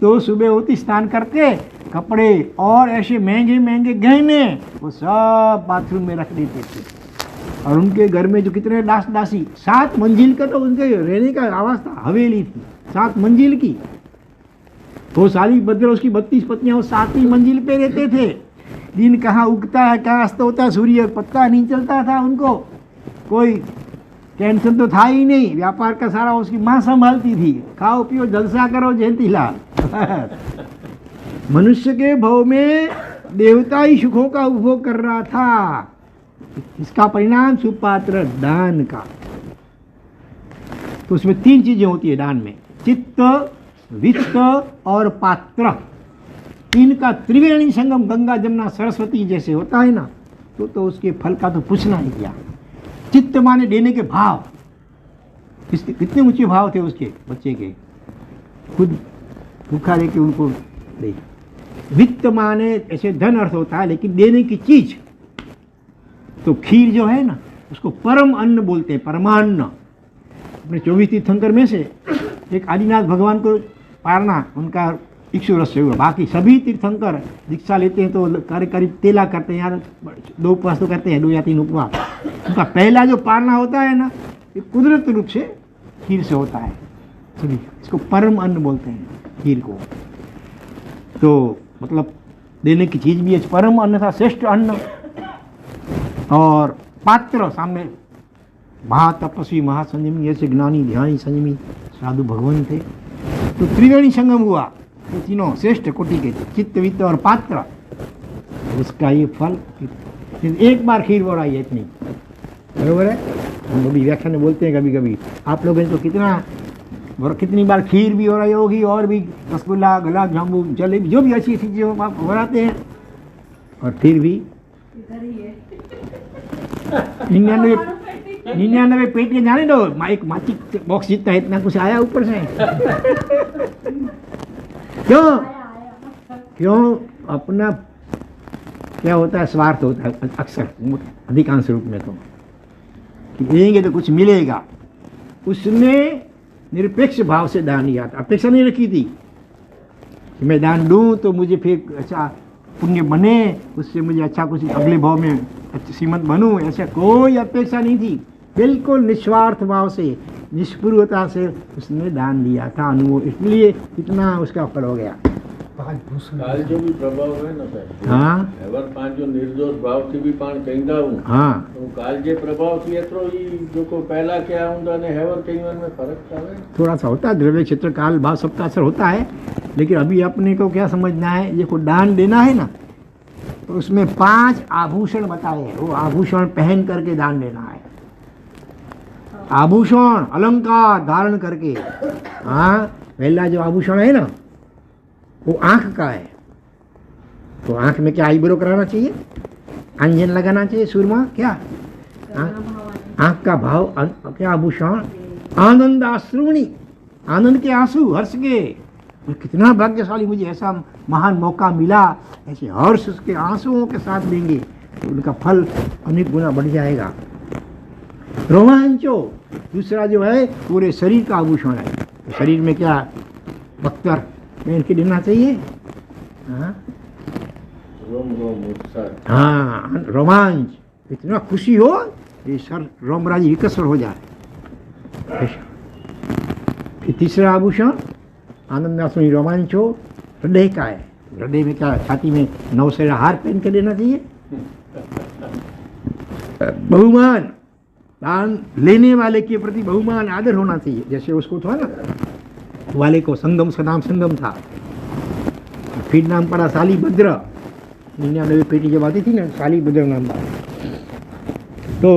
तो सुबह होती स्नान करके कपड़े और ऐसे महंगे महंगे गहने वो सब बाथरूम में रख देते थे। और उनके घर में जो कितने दास दासी, 7 मंजिल का तो उनके रहने का आवास था, हवेली थी 7 मंजिल की। वो सालिभद्र उसकी 32 पत्नियां 7वीं मंजिल पे रहते थे। दिन कहाँ उगता है कहाँ अस्त होता है सूर्य पता नहीं चलता था उनको, कोई टेंशन तो था ही नहीं, व्यापार का सारा उसकी माँ संभालती थी, खाओ पियो जलसा करो जयंतीलाल। मनुष्य के भव में देवताई सुखों का उपभोग कर रहा था, इसका परिणाम सुपात्र दान का। तो उसमें 3 चीजें होती है दान में, चित्त, वित्त और पात्र। इनका त्रिवेणी संगम गंगा जमुना सरस्वती जैसे होता है ना, तो उसके फल का तो पूछना ही क्या। चित्त माने देने के भाव, कितने ऊंचे भाव थे उसके बच्चे के, खुद भूखा रह के उनको दे। वित्त माने ऐसे धन अर्थ होता है, लेकिन देने की चीज। तो खीर जो है ना उसको परम अन्न बोलते हैं, परमान्न। अपने 24 तीर्थंकर में से एक आदिनाथ भगवान को पारना उनका इक्षुरस से हुआ। बाकी सभी तीर्थंकर दीक्षा लेते हैं तो करीब तेला करते हैं, यार 2 उपवास तो करते हैं, 2 या 3 उपवास। उनका पहला जो पारना होता है ना, ये कुदरत रूप से खीर से होता है। सभी इसको परम अन्न बोलते हैं खीर को। तो मतलब देने की चीज भी है, परम अन्न था, श्रेष्ठ अन्न। और पात्र सामने महातपस्वी महासंयमी ऐसे ज्ञानी ध्यानी संयमी साधु भगवान थे। तो त्रिवेणी संगम हुआ, तो तीनों श्रेष्ठ कोटि के, चित्त वित्त और पात्र। उसका ये फल, एक बार खीर बोराई है इतनी, बरोबर है। हम अभी व्याख्यान में बोलते हैं कभी कभी, आप लोगों ने तो कितनी बार खीर भी हो रही होगी, और भी रसगुल्ला गुलाब जामुन जलेबी जो भी अच्छी चीजें हो बनाते हैं, और फिर भी इधर ही है। 99 पेट के जाने दो, एक माची बॉक्स जितना है इतना कुछ आया ऊपर से। क्यों अपना क्या होता है, स्वार्थ होता है अक्सर, अधिकांश रूप में, तो कि देंगे तो कुछ मिलेगा। उसने निरपेक्ष भाव से दान दिया था, अपेक्षा नहीं रखी थी कि मैं दान दूं तो मुझे फिर अच्छा पुण्य बने, उससे मुझे अच्छा कुछ अगले भाव में श्रीमंत बनूं, ऐसा कोई अपेक्षा नहीं थी। बिल्कुल निस्वार्थ भाव से, निष्पूर्वता से उसने दान दिया था अनुभव, इसलिए इतना उसका फल हो गया। काल जो भी प्रभाव है ना साહેબ, हाँ एवर 5 जो निर्दोष भाव थी भी पाण कहंदा हूं, हाँ तो काल जे प्रभाव थी एतरो ही जो को पहला क्या हुंदा ने हेवर कईवन में फर्क आवे। थोड़ा सा होता है, द्रव्य क्षेत्र काल भाव सबका असर होता है, लेकिन अभी अपने को क्या समझना है, ये को दान देना है ना, तो उसमें 5 आभूषण बताए हैं, वो आभूषण पहन करके दान देना है। आभूषण अलंकार धारण करके। हाँ, पहला जो आभूषण है ना वो आंख का है, तो आंख में क्या आईब्रो कराना चाहिए, अंजन लगाना चाहिए, सुरमा क्या, आंख का भाव क्या आभूषण, आनंद आश्रुणी, आनंद के आंसू, हर्ष के। कितना भाग्यशाली, मुझे ऐसा महान मौका मिला, ऐसे हर्ष के आंसुओं के साथ देंगे तो उनका फल अनेक गुना बढ़ जाएगा। रोमांचो दूसरा जो है पूरे शरीर का आभूषण है, शरीर में क्या बख्तर पहन के देना चाहिए। हाँ रोम रोम उत्साह, हाँ रोमांच, इतना खुशी हो ये सर रोमराजी विकसर हो जाए। फिर तीसरा आभूषण आनंदाश्रुणी रोमांच हो, हृदय का है, हृदय में क्या, छाती में 9 सेरा हार पहन के देना चाहिए। बहुमान, दान लेने वाले के प्रति बहुमान आदर होना चाहिए, जैसे उसको था ना वाले को संगम, उसका नाम संगम था, फिर नाम पड़ा शालीभद्र, 99 पेटी जब आती थी ना शालीभद्र नाम पड़ा। तो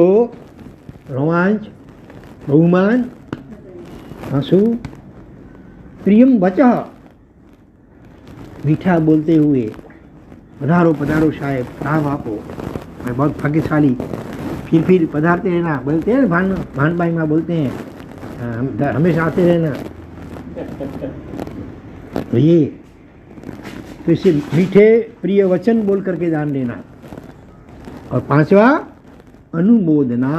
रोमांच, बहुमान, आंसू, प्रियम वचः, मीठा बोलते हुए, पधारो पधारो साहेब, राह आपो, मैं बहुत भाग्यशाली, फिर पधारते रहना, बोलते हैं भान भाई माँ बोलते हैं, हमेशा आते रहना। तो ये तो इसे मीठे प्रिय वचन बोल करके दान देना। और 5वां अनुमोदना,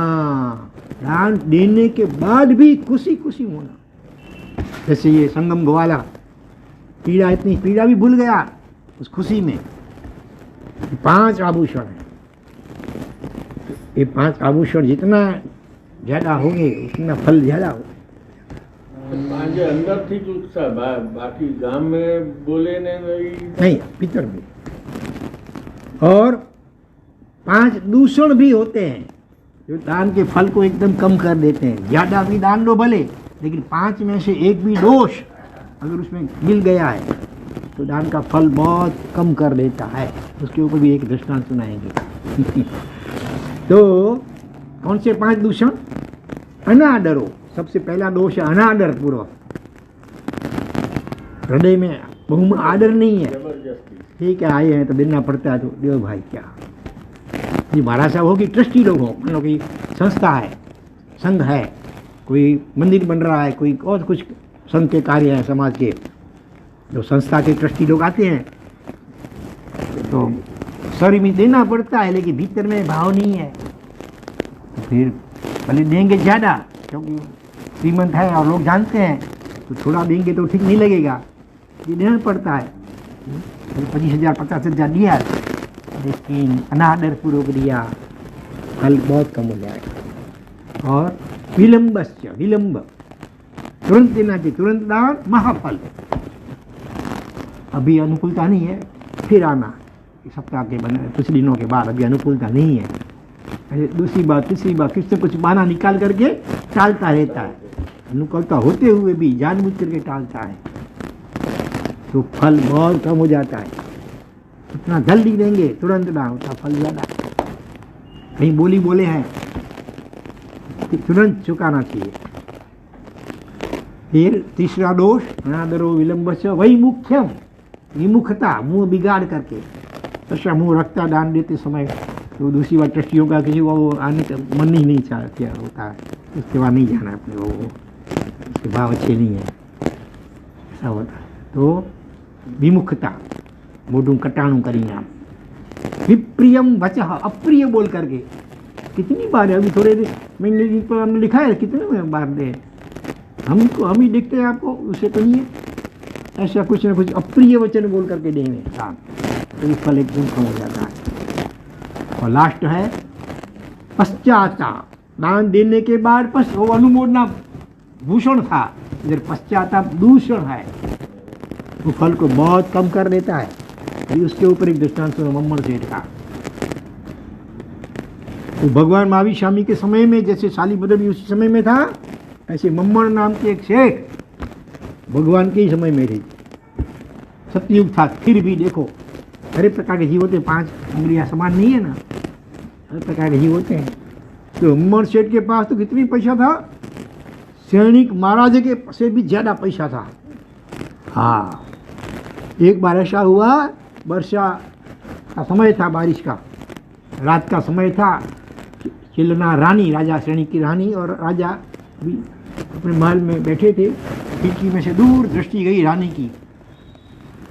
दान देने के बाद भी खुशी खुशी होना। जैसे ये संगम ग्वाला, पीड़ा, इतनी पीड़ा भी भूल गया उस खुशी में। 5 आभूषण है, ये 5 आभूषण जितना ज्यादा होंगे उतना फल ज्यादा होगा। पांजे अंदर थी जो उत्साह, बाकी गांव में बोले ने नहीं, भीतर में और 5 दूषण भी होते हैं जो दान के फल को एकदम कम कर देते हैं। ज़्यादा भी दान दो भले, लेकिन 5 में से एक भी दोष अगर उसमें मिल गया है तो दान का फल बहुत कम कर देता है। उसके ऊपर भी एक दृष्टांत सुनाएंगे। तो कौन से 5 दूषण? अनादरो, सबसे पहला दोष है अनादर पूर्वक। हृदय में बहु आदर नहीं है, जबरदस्ती। ठीक है आए हैं तो देना पड़ता है, तो देव भाई क्या जी। महाराज साहब हो कि ट्रस्टी लोग हो, मान लो कि संस्था है, संघ है, कोई मंदिर बन रहा है, कोई और कुछ संघ के कार्य है समाज के, जो संस्था के ट्रस्टी लोग आते हैं तो शरीर में देना पड़ता है, लेकिन भीतर में भाव नहीं है तो फिर भले देंगे ज़्यादा, क्योंकि श्रीमंत है और लोग जानते हैं, तो थोड़ा देंगे तो ठीक नहीं लगेगा, ये देना पड़ता है। 25,000 50,000 दिया, लेकिन अनादर पूर्वक दिया, फल बहुत कम हो जाएगा। और विलंबस्य, विलंब, तुरंत देना चाहिए, तुरंत दान महाफल। अभी अनुकूलता नहीं है, फिर आना सप्ताह के कुछ दिनों के बाद, अभी अनुकूलता नहीं है, दूसरी बात तीसरी बात किससे कुछ बहाना निकाल करके टालता रहता है। अनुकूलता होते हुए भी जानबूझ करके टालता है, तो फल बहुत कम हो जाता है। इतना जल्दी देंगे तुरंत ना होता फल ज़्यादा। कहीं बोली बोले हैं कि तुरंत चुकाना चाहिए। फिर तीसरा दोष अनादरो विलंबस्य वही मुख्यम, विमुखता, मुंह बिगाड़ करके, तथा मुंह रखता दान देते समय, तो दूसरी बात ट्रस्टियों का किसी को वो आने का मन ही नहीं चाहता होता है, उसके बाद नहीं जाना अपने वो, उसके भाव अच्छे नहीं है, ऐसा होता है। तो विमुखता, मोटू कटाणु करिए आप। विप्रियम वचः, अप्रिय बोल करके, कितनी बार है अभी थोड़े महीने पर हमने लिखा है, कितने बार दे, हमको हम ही देखते हैं आपको, उससे कहिए ऐसा कुछ ना कुछ अप्रिय वचन बोल करके देंगे दान, तो ये फल एकदम कम हो जाता है। और लास्ट है पश्चाताप, दान देने के बाद वो अनुमोदना भूषण था, इधर पश्चाताप दूषण है, वो फल को बहुत कम कर देता है। अभी उसके ऊपर एक दृष्टांत सुनो मम्मड़ सेठ का। तो भगवान महावीर स्वामी के समय में जैसे साली बदल भी उसी समय में था, ऐसे मम्मड़ नाम के एक सेठ भगवान के ही समय में थे। सतयुग था, फिर भी देखो हर प्रकार के जीव होते हैं, 5 उंगलियां समान नहीं है ना, हर प्रकार के जीव होते हैं। तो मम्मड़ सेठ के पास तो कितनी पैसा था, सैनिक महाराज के से भी ज़्यादा पैसा था। हाँ, एक बार ऐसा हुआ, वर्षा का समय था, बारिश का, रात का समय था, चिलना रानी, राजा श्रेणी की रानी और राजा भी अपने महल में बैठे थे। खिड़की में से दूर दृष्टि गई रानी की,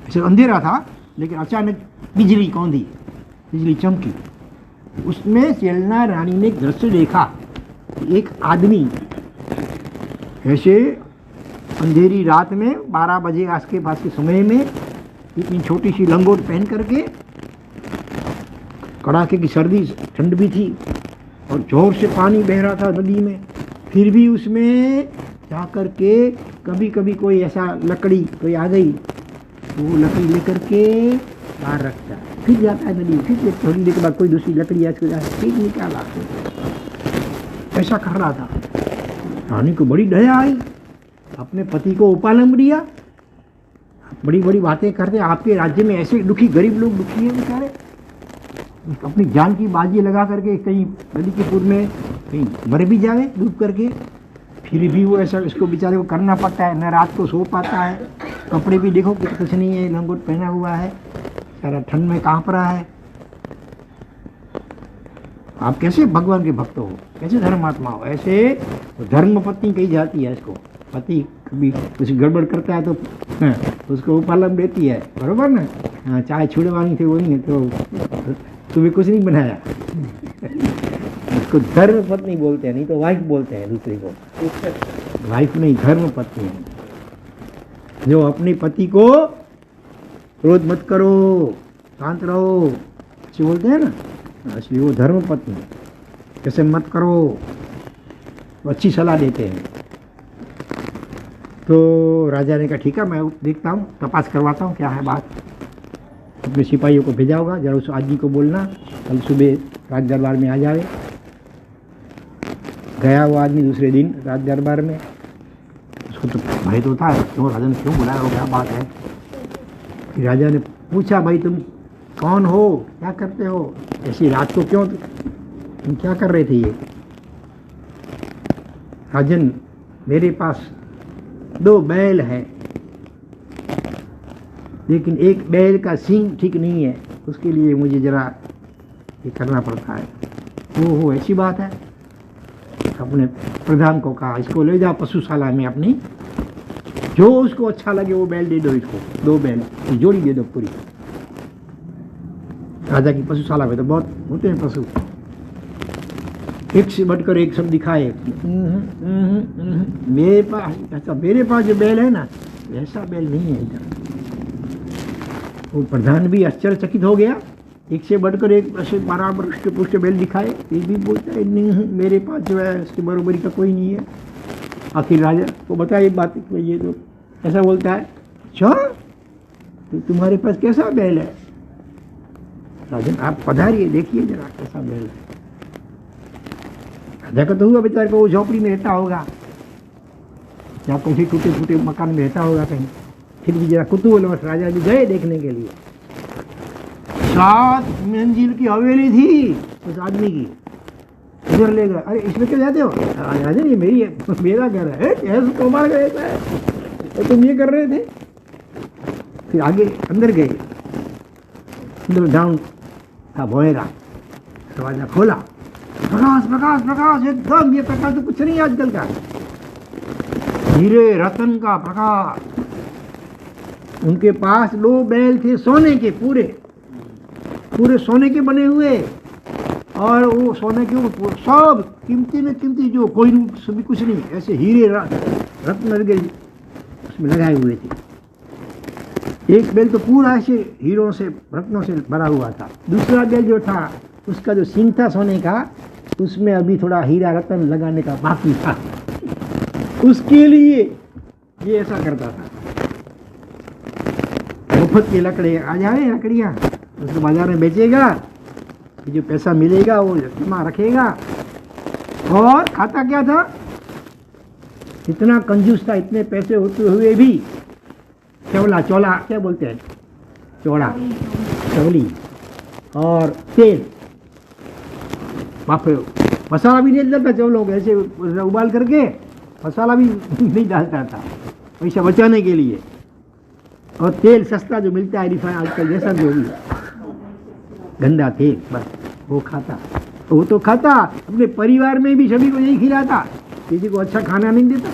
ऐसे अंधेरा था, लेकिन अचानक बिजली कौंधी, बिजली चमकी। उसमें चिलना रानी ने एक दृश्य देखा, एक आदमी ऐसे अंधेरी रात में 12 बजे आस के पास के समय में इतनी छोटी सी लंगोट पहन करके, कड़ाके की सर्दी ठंड भी थी और जोर से पानी बह रहा था नदी में, फिर भी उसमें जा कर के कभी कभी कोई ऐसा लकड़ी कोई आ गई तो वो लकड़ी लेकर के बाहर रखता है, फिर जाता है नदी, फिर थोड़ी देर के बाद कोई दूसरी लकड़ी आज फिर निकाला, ऐसा कर रहा था। रानी को बड़ी दया आई, अपने पति को उपालंब दिया। बड़ी बड़ी बातें करते हैं, आपके राज्य में ऐसे दुखी गरीब लोग दुखी हैं बेचारे, अपनी जान की बाजी लगा करके कहीं नदी के पूर्व में कहीं मर भी जाए डूब करके, फिर भी वो ऐसा इसको बेचारे को करना पड़ता है, न रात को सो पाता है, कपड़े भी देखो कुछ नहीं है, लंगोट पहना हुआ है, सारा ठंड में कांप रहा है। आप कैसे भगवान के भक्त हो, कैसे धर्मात्मा हो? ऐसे धर्म पत्नी कही जाती है इसको। पति कभी कुछ गड़बड़ करता है तो उसको उपालम देती है, बरोबर ना? हाँ, चाय छुड़वानी थी वो नहीं है तो तुम्हें कुछ नहीं बनाया। उसको धर्म पत्नी बोलते हैं, नहीं तो वाइफ बोलते हैं दूसरे को। वाइफ नहीं, धर्म पत्नी है, जो अपने पति को क्रोध मत करो, शांत रहो, अच्छे बोलते हैं ना, इसलिए वो धर्म पत्नी, कैसे मत करो, वो अच्छी सलाह देते हैं। तो राजा ने कहा ठीक है, मैं देखता हूँ, तपास करवाता हूँ क्या है बात। अपने सिपाहियों को भेजा होगा, जरा उस आदमी को बोलना कल सुबह राज दरबार में आ जाए। गया वो आदमी दूसरे दिन राज दरबार में। उसको तो भय तो था, क्यों राजा ने क्यों बुलाया हो, क्या बात है। कि राजा ने पूछा, भाई तुम कौन हो, क्या करते हो, ऐसी रात को क्यों, तुम क्या कर रहे थे ये। राजन, मेरे पास 2 बैल हैं, लेकिन एक बैल का सींग ठीक नहीं है, उसके लिए मुझे जरा ये करना पड़ता है। हो ऐसी बात है। अपने प्रधान को कहा, इसको ले जाओ पशुशाला में अपनी, जो उसको अच्छा लगे वो बैल दे दो, इसको 2 बैल की जोड़ी दे दो पूरी। राजा की पशुशाला में तो बहुत होते हैं पशु, एक से बढ़कर एक सब दिखाए। मेरे पास ऐसा, मेरे पास जो बैल है ना ऐसा बैल नहीं है इधर। वो प्रधान भी आश्चर्यचकित हो गया, एक से बढ़कर एक ऐसे बराबर पुष्ट बैल दिखाए, ये भी बोलता है नहीं मेरे पास जो है उसकी बराबरी का कोई नहीं है। आखिर राजा को बताया बात, ये तो ऐसा बोलता है। अच्छा, तो तुम्हारे पास कैसा बैल है। राजन, आप पधारिए, देखिए जरा कैसा बैल है। राजा का तो हुआ बेचारे को, वो झोपड़ी में रहता होगा या कहीं टूटे फूटे मकान में रहता होगा कहीं, फिर भी जरा कुतूहलवश राजा जी गए देखने के लिए। 7 मंजिल की हवेली थी उस आदमी की, उधर ले गए। अरे इसमें क्यों जाते हो। राजा ये मेरा घर है, ऐसे मार गए तो तुम ये कर रहे थे। फिर आगे अंदर गए, अंदर डाउन था भोएरा, दरवाजा खोला, प्रकाश प्रकाश प्रकाश, एकदम ये प्रकाश तो कुछ नहीं आजकल का, हीरे रतन का प्रकाश। उनके पास 2 बैल थे सोने के, पूरे पूरे सोने के बने हुए, और वो सोने के सब कीमती में कीमती, जो कोई भी कुछ नहीं, ऐसे हीरे रत्न उसमें लगाए हुए थे। एक बैल तो पूरा ऐसे हीरों से रत्नों से भरा हुआ था। दूसरा बैल जो था उसका जो सींग था सोने का, उसमें अभी थोड़ा हीरा रत्न लगाने का बाकी था। उसके लिए ये ऐसा करता था। मुफ्त की लकड़ी आ जाए, लकड़ियाँ उसको बाजार में बेचेगा, जो पैसा मिलेगा वो जमा रखेगा। और खाता क्या था, इतना कंजूस था, इतने पैसे होते हुए भी चौला, चौला क्या बोलते हैं, चौड़ा, चौली और तेल, मसाला भी नहीं डालता चौलों को, ऐसे उबाल करके मसाला भी नहीं डालता था पैसा बचाने के लिए। और तेल सस्ता जो मिलता है रिफाइन आजकल, जैसा जो भी गंदा तेल, बस वो खाता। वो तो खाता, अपने परिवार में भी सभी को यही खिलाता, किसी को अच्छा खाना नहीं देता।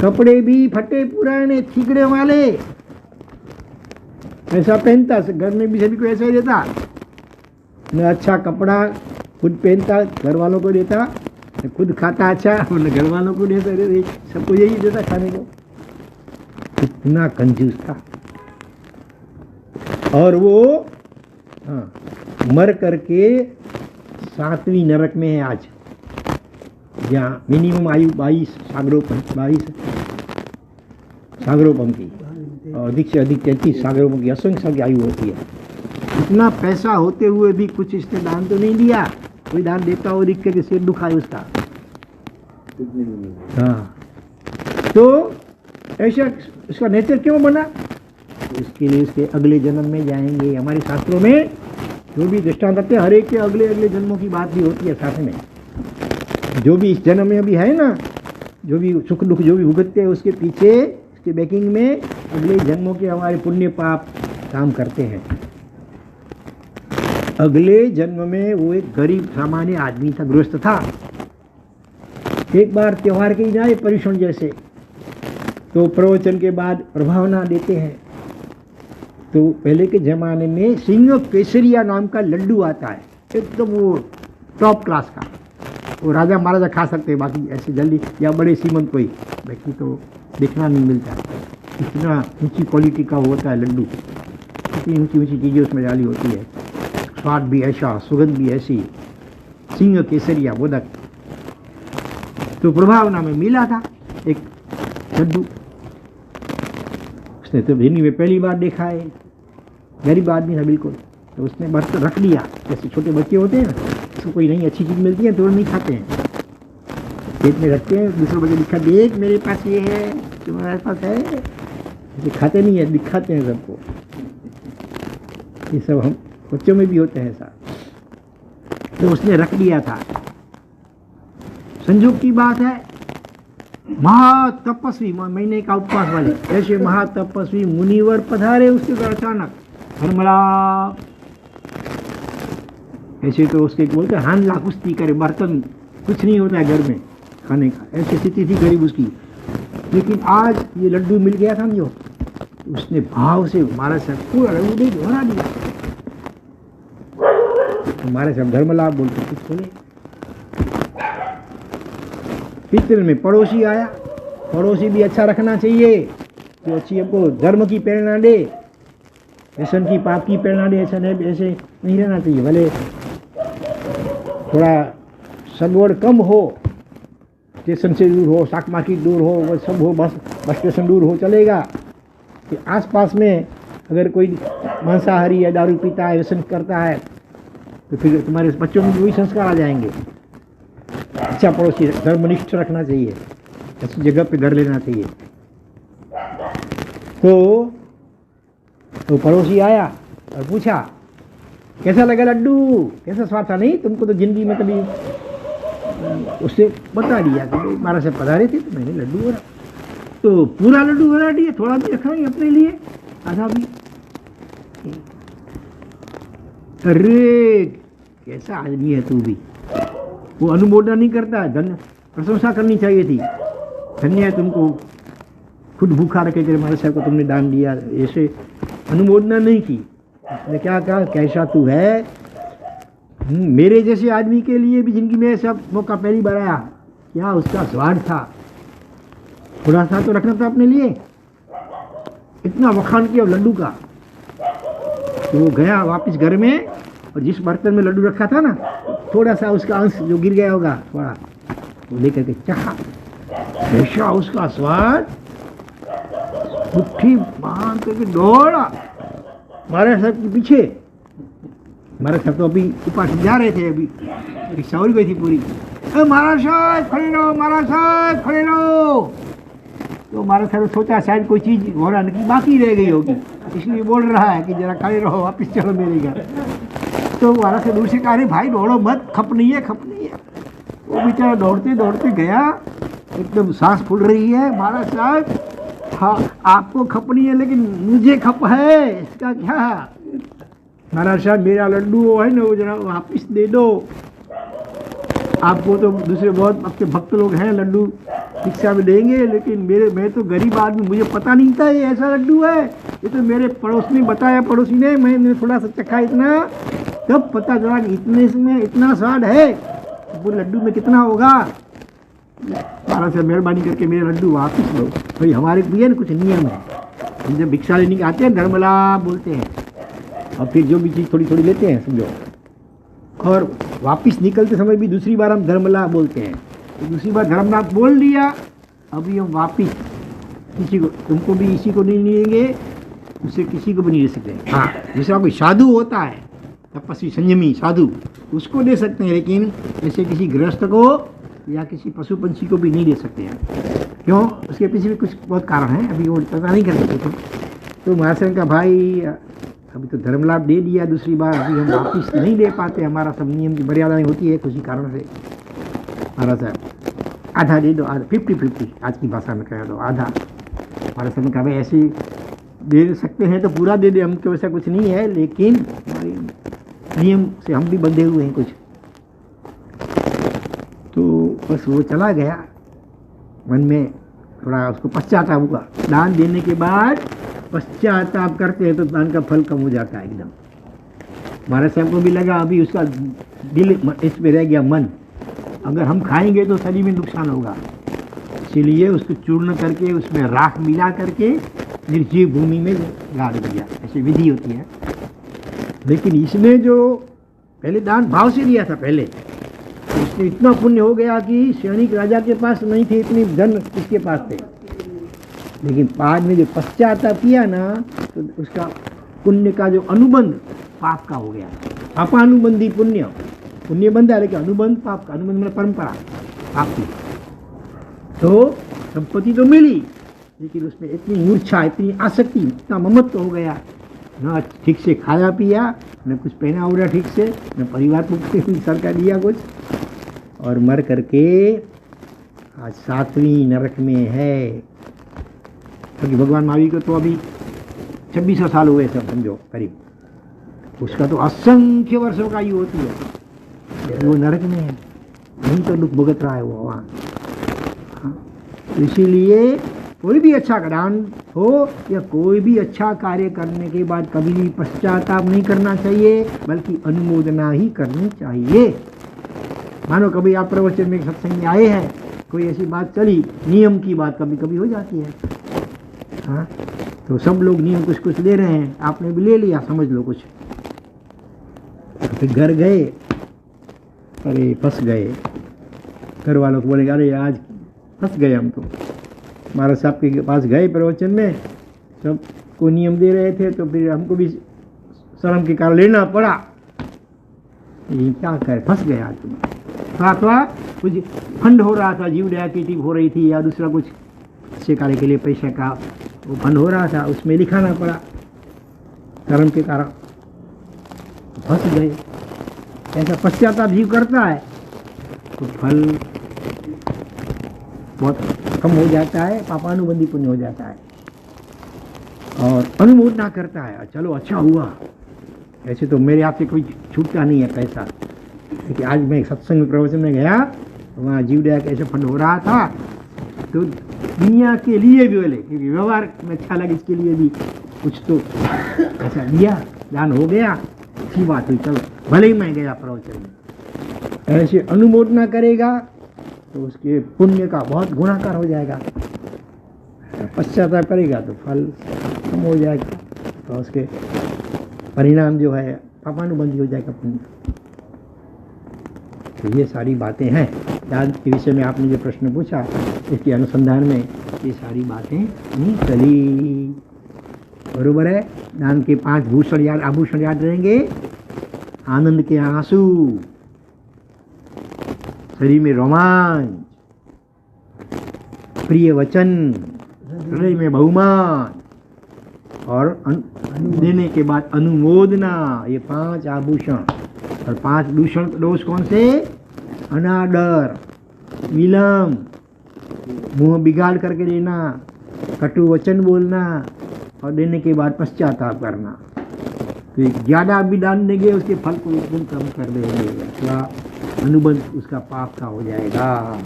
कपड़े भी फटे पुराने ठीकड़े वाले ऐसा पहनता, घर में भी सभी को ऐसा ही देता। न अच्छा कपड़ा खुद पहनता, घर वालों को देता, न खुद खाता अच्छा, न घर वालों को देता, सबको यही देता खाने को। इतना कंजूस था। और वो मर करके 7वीं नरक में है आज, जहाँ मिनिमम आयु 22 सागरोपम की, और अधिक से अधिक 33 सागरोपम की असंख्य साल की आयु होती है। इतना पैसा होते हुए भी कुछ इसने दान तो नहीं दिया। कोई दान देता हो दिख के सिर दुखाए उसका। हाँ, तो ऐसा उसका नेचर क्यों बना, इसके लिए उसके अगले जन्म में जाएंगे। हमारे शास्त्रों में जो भी दृष्टांत आते हैं, हर एक के अगले अगले जन्मों की बात भी होती है साथ में। जो भी इस जन्म में अभी है ना, जो भी सुख दुख जो भी भुगतते हैं, उसके पीछे उसके बैकिंग में अगले जन्मों के हमारे पुण्य पाप काम करते हैं। अगले जन्म में वो एक गरीब सामान्य आदमी था, गृहस्थ था। एक बार त्योहार के दिन आए परिषण जैसे, तो प्रवचन के बाद प्रभावना देते हैं। तो पहले के ज़माने में सिंह केसरिया नाम का लड्डू आता है, एकदम वो टॉप क्लास का, वो राजा महाराजा खा सकते हैं, बाकी ऐसे जल्दी या बड़े सीमंत कोई बाकी तो देखना नहीं मिलता। इतना ऊंची क्वालिटी का होता है लड्डू, इतनी ऊंची ऊंची चीज़ें उसमें डाली होती है, स्वाद भी ऐसा, सुगंध भी ऐसी, सिंह केसरिया मोदक। तो प्रभावना में मिला था एक लड्डू, उसने तो जिंदगी में पहली बार देखा है। गरीब आदमी था बिल्कुल। तो उसने बर्तन रख दिया, जैसे छोटे बच्चे होते हैं ना, उसको कोई नई अच्छी चीज़ मिलती है तो नहीं खाते हैं, पेट में रखते हैं, दूसरे बच्चे दिखा, देख मेरे पास ये है, तुम्हारे पास है, ऐसे खाते नहीं है, दिखाते हैं सबको। ये सब हम बच्चों में भी होते हैं ऐसा। तो उसने रख दिया था। संयोग की बात है, महातपस्वी, महीने का उपवास वाले ऐसे महातपस्वी मुनिवर पधारे उसके घर अचानक। धर्मला ऐसे तो उसके बोलते हानला कुश्ती करे, बर्तन कुछ नहीं होता है घर में खाने का, ऐसी स्थिति थी गरीब उसकी। लेकिन आज ये लड्डू मिल गया समझो, उसने भाव से महाराज साहब पूरा लड्डू भरा दिया। हमारे सब धर्मलाभ बोलते कुछ बोले। इतने में पड़ोसी आया। पड़ोसी भी अच्छा रखना चाहिए, जो अच्छी हमको धर्म की प्रेरणा दे, व्यसन की पाप की प्रेरणा दे, ऐसा नहीं, ऐसे नहीं रहना चाहिए। भले थोड़ा सगवड़ कम हो, स्टेशन से दूर हो, शाक मार्केट दूर हो, वो सब हो, बस स्टेशन दूर हो चलेगा। कि आसपास में अगर कोई मांसाहारी या दारू पीता है, व्यसन करता है, तो फिर तुम्हारे बच्चों में भी वही संस्कार आ जाएंगे। अच्छा पड़ोसी धर्मनिष्ठ रखना चाहिए, ऐसी जगह पे घर लेना चाहिए। तो पड़ोसी आया और पूछा कैसा लगा लड्डू, कैसा स्वाद था? नहीं तुमको तो जिंदगी में कभी, उससे बता दिया कि महाराज से पधारे थे तो मैंने लड्डू भरा। तो पूरा लड्डू भरा दिया, थोड़ा भी रखा नहीं अपने लिए, आधा भी। अरे कैसा आदमी है तू भी, वो अनुमोदन नहीं करता है, धन्य प्रशंसा करनी चाहिए थी, धन्य है तुमको, खुद भूखा रखे के महाराज साहब को तुमने दान दिया, ऐसे अनुमोदना नहीं की। उसने क्या कहा, कैसा तू है, मेरे जैसे आदमी के लिए भी जिंदगी में सब मौका पहली बार आया, क्या उसका स्वाद था, थोड़ा सा तो रखना था अपने लिए। इतना वखान किया लड्डू का। तो वो गया वापस घर में, और जिस बर्तन में लड्डू रखा था ना, थोड़ा सा उसका अंश जो गिर गया होगा थोड़ा, वो लेकर के चखा, ऐसा उसका स्वाद, मुट्ठी बांध करके दौड़ा महाराज साहब के पीछे। महाराज साहब तो अभी उपास जा रहे थे, अभी रिक्शा हो गई थी पूरी। महाराज साहब खड़े रहो, महाराज साहब खड़े रहो। तो महाराज साहब ने सोचा शायद कोई चीज़ होना की बाकी रह गई होगी, इसलिए बोल रहा है कि जरा खड़े रहो, वापस चलो मेरे घर। तो महाराज से दूर से कहा, अरे भाई दौड़ो मत, खप नहीं है, खप नहीं है। वो बेचारा दौड़ते दौड़ते गया, एकदम सांस फूल रही है। महाराज साहब, हाँ आपको खप नहीं है लेकिन मुझे खप है, इसका क्या? महाराज साहब मेरा लड्डू वो है ना, वो जरा वापिस दे दो। आपको तो दूसरे बहुत आपके भक्त लोग हैं, लड्डू रिक्शा में देंगे, लेकिन मैं तो गरीब आदमी, मुझे पता नहीं था ये ऐसा लड्डू है। ये तो मेरे पड़ोस ने बताया, पड़ोसी ने, मैंने थोड़ा सा चखा, इतना तब पता चला कि इतने इसमें इतना स्वाद है, वो लड्डू में कितना होगा। महाराज से मेहरबानी करके मेरे लड्डू वापस लो। भाई हमारे भी है ना कुछ नियम है, हम जब भिक्षा लेने के आते हैं धर्मलाभ बोलते हैं, और फिर जो भी चीज़ थोड़ी थोड़ी लेते हैं समझो, और वापस निकलते समय भी दूसरी बार हम धर्मलाभ बोलते हैं। तो दूसरी बार धर्मलाभ बोल दिया, अभी हम वापस किसी को, तुमको भी इसी को नहीं लेंगे, उससे किसी को भी नहीं दे सकते। हाँ जैसा कोई साधु होता है, तपस्वी संयमी साधु, उसको दे सकते हैं, लेकिन ऐसे किसी गृहस्थ को या किसी पशु पंछी को भी नहीं दे सकते हैं। क्यों? उसके पीछे भी कुछ बहुत कारण है, अभी वो पता नहीं कर सकते। तो महाराज का भाई अभी तो धर्मलाभ दे दिया दूसरी बार, अभी हम वापिस नहीं दे पाते, हमारा सब नियम की मर्यादाएं होती है किसी कारण से। महाराज साहब आधा दे दो, आधा 50-50, आज की भाषा में कह दो आधा। महाराज साहब ने कहा भाई ऐसे दे सकते हैं तो पूरा दे दे, हमको वैसा कुछ नहीं है, लेकिन हमारे नियम से हम भी बंधे हुए हैं कुछ। तो बस वो चला गया, मन में थोड़ा उसको पश्चाताप हुआ। दान देने के बाद पश्चाताप करते हैं तो दान का फल कम हो जाता है एकदम। महाराज साहब को भी लगा अभी उसका दिल इस पे रह गया मन, अगर हम खाएंगे तो शरीर में नुकसान होगा, इसीलिए उसको चूर्ण करके उसमें राख मिला करके निर्जीव भूमि में गाड़ दिया, ऐसी विधि होती है। लेकिन इसने जो पहले दान भाव से दिया था पहले, तो इसमें इतना पुण्य हो गया कि सैनिक राजा के पास नहीं थे, इतनी धन इसके पास थे। लेकिन बाद में जो पश्चाताप किया ना, तो उसका पुण्य का जो अनुबंध पाप का हो गया। पापानुबंधी पुण्य, पुण्य बंध है लेकिन अनुबंध पाप का, अनुबंध मतलब परंपरा पाप की। तो संपत्ति तो मिली लेकिन उसमें इतनी मूर्छा, इतनी आसक्ति, इतना ममत्व हो गया, न ठीक से खाया पिया, न कुछ पहना उड़ा ठीक से, न परिवार को सरकार दिया कुछ, और मर करके आज 7वीं नरक में है। क्योंकि भगवान महावीर को तो अभी 2600 साल हुए सब समझो करीब, उसका तो असंख्य वर्षों का आयु होती है, वो नरक में है, नहीं तो दुख भुगत रहा है वो वहाँ। तो इसीलिए कोई भी अच्छा दान हो या कोई भी अच्छा कार्य करने के बाद कभी भी पश्चाताप नहीं करना चाहिए, बल्कि अनुमोदना ही करनी चाहिए। मानो कभी आप प्रवचन में सत्संग में आए हैं, कोई ऐसी बात चली, नियम की बात कभी कभी हो जाती है, हाँ, तो सब लोग नियम कुछ कुछ ले रहे हैं, आपने भी ले लिया, समझ लो कुछ, फिर घर गए, अरे फंस गए, घर वालों को बोलेगा अरे आज फंस गए हम तो। महाराज साहब के पास गए प्रवचन में, सबको नियम दे रहे थे, तो फिर हमको भी शर्म के कारण लेना पड़ा, ये क्या करे, फंस गए आज तुम। अथवा कुछ फंड हो रहा था, जीव दया की टीम हो रही थी, या दूसरा कुछ अच्छे कार्य के लिए पैसे का वो फंड हो रहा था, उसमें लिखाना पड़ा, शर्म के कारण फंस गए। ऐसा पश्चाताप जीव करता है तो फल बहुत कम हो जाता है, पापानुबंधी पुण्य हो जाता है, और अनुमोदना करता है, चलो अच्छा हुआ। ऐसे तो मेरे हाथ से कोई छूटता नहीं है पैसा, लेकिन आज मैं सत्संग प्रवचन में गया, वहाँ जीव दया कैसे फंड हो रहा था, तो दुनिया के लिए भी बोले, क्योंकि व्यवहार में अच्छा लगे, इसके लिए भी कुछ तो ऐसा दिया, दान हो गया, अच्छी बात हुई, चलो भले ही मैं गया प्रवचन में। ऐसे अनुमोदना करेगा तो उसके पुण्य का बहुत गुणाकार हो जाएगा, पश्चाताप करेगा तो फल कम हो जाएगा, तो उसके परिणाम जो है पापानुबंधी हो जाएगा पुण्य। तो ये सारी बातें हैं दान के विषय में। आपने जो प्रश्न पूछा इसके अनुसंधान में ये सारी बातें नहीं चली, बरोबर है। दान के 5 भूषण याद, आभूषण याद रहेंगे, आनंद के आंसू, शरीर में रोमांच, प्रिय वचन, हृदय में बहुमान, और देने के बाद अनुमोदना, ये 5 आभूषण। और 5 दूषण दोष कौन से? अनादर, विलम्ब, मुंह बिगाड़ करके देना, कटु वचन बोलना, और देने के बाद पश्चाताप करना। तो ज़्यादा भी दान देंगे उसके फल को एकदम कम कर देंगे, अथवा अनुबंध उसका पाप का हो जाएगा।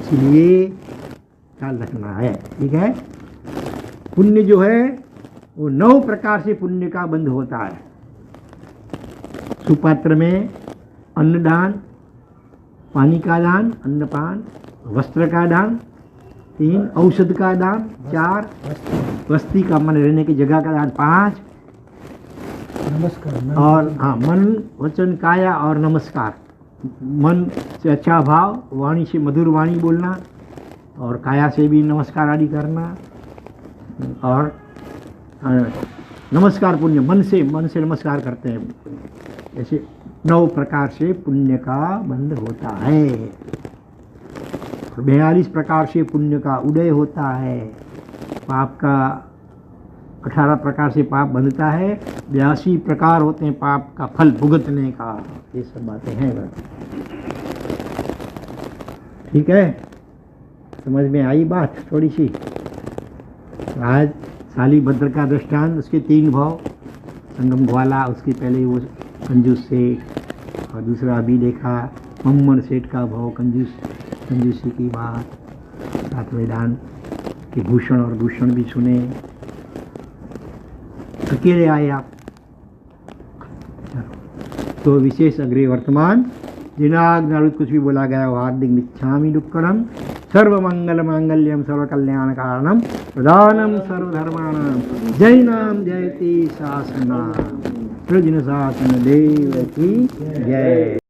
इसलिए ख्याल रखना है, ठीक है। पुण्य जो है वो 9 प्रकार से पुण्य का बंध होता है। सुपात्र में अन्नदान, पानी का दान, अन्नपान, वस्त्र का दान, 3 औषध का दान, 4 वस्ती का मन रहने की जगह का दान, 5 नमस्कार, और हाँ मन वचन काया और नमस्कार। मन से अच्छा भाव, वाणी से मधुर वाणी बोलना, और काया से भी नमस्कार आदि करना, और नमस्कार पुण्य मन से नमस्कार करते हैं। ऐसे 9 प्रकार से पुण्य का बंध होता है। 42 प्रकार से पुण्य का उदय होता है। पाप का 18 प्रकार से पाप बंधता है। 82 प्रकार होते हैं पाप का फल भुगतने का। ये सब बातें हैं। ठीक है, समझ में आई बात थोड़ी सी। आज शालीभद्र का दृष्टांत, उसके 3 भाव, संगम ग्वाला, उसके पहले वो कंजूस सेठ, और दूसरा अभी देखा मम्मन सेठ का भाव, कंजूसी की बात, सातवें दान के भूषण और भूषण भी सुने। अकेले आए आप तो विशेष अग्रे वर्तमान दिनाग्नारुत कुछ भी बोला गया हो, हार्दिक मिच्छामि दुक्कड़म, सर्वमंगल मांगल्यम सर्वकल्याण कारणम प्रधानम सर्वधर्माणाम, जैनाम जयति शासनाम, प्रजन शासन देव की जय।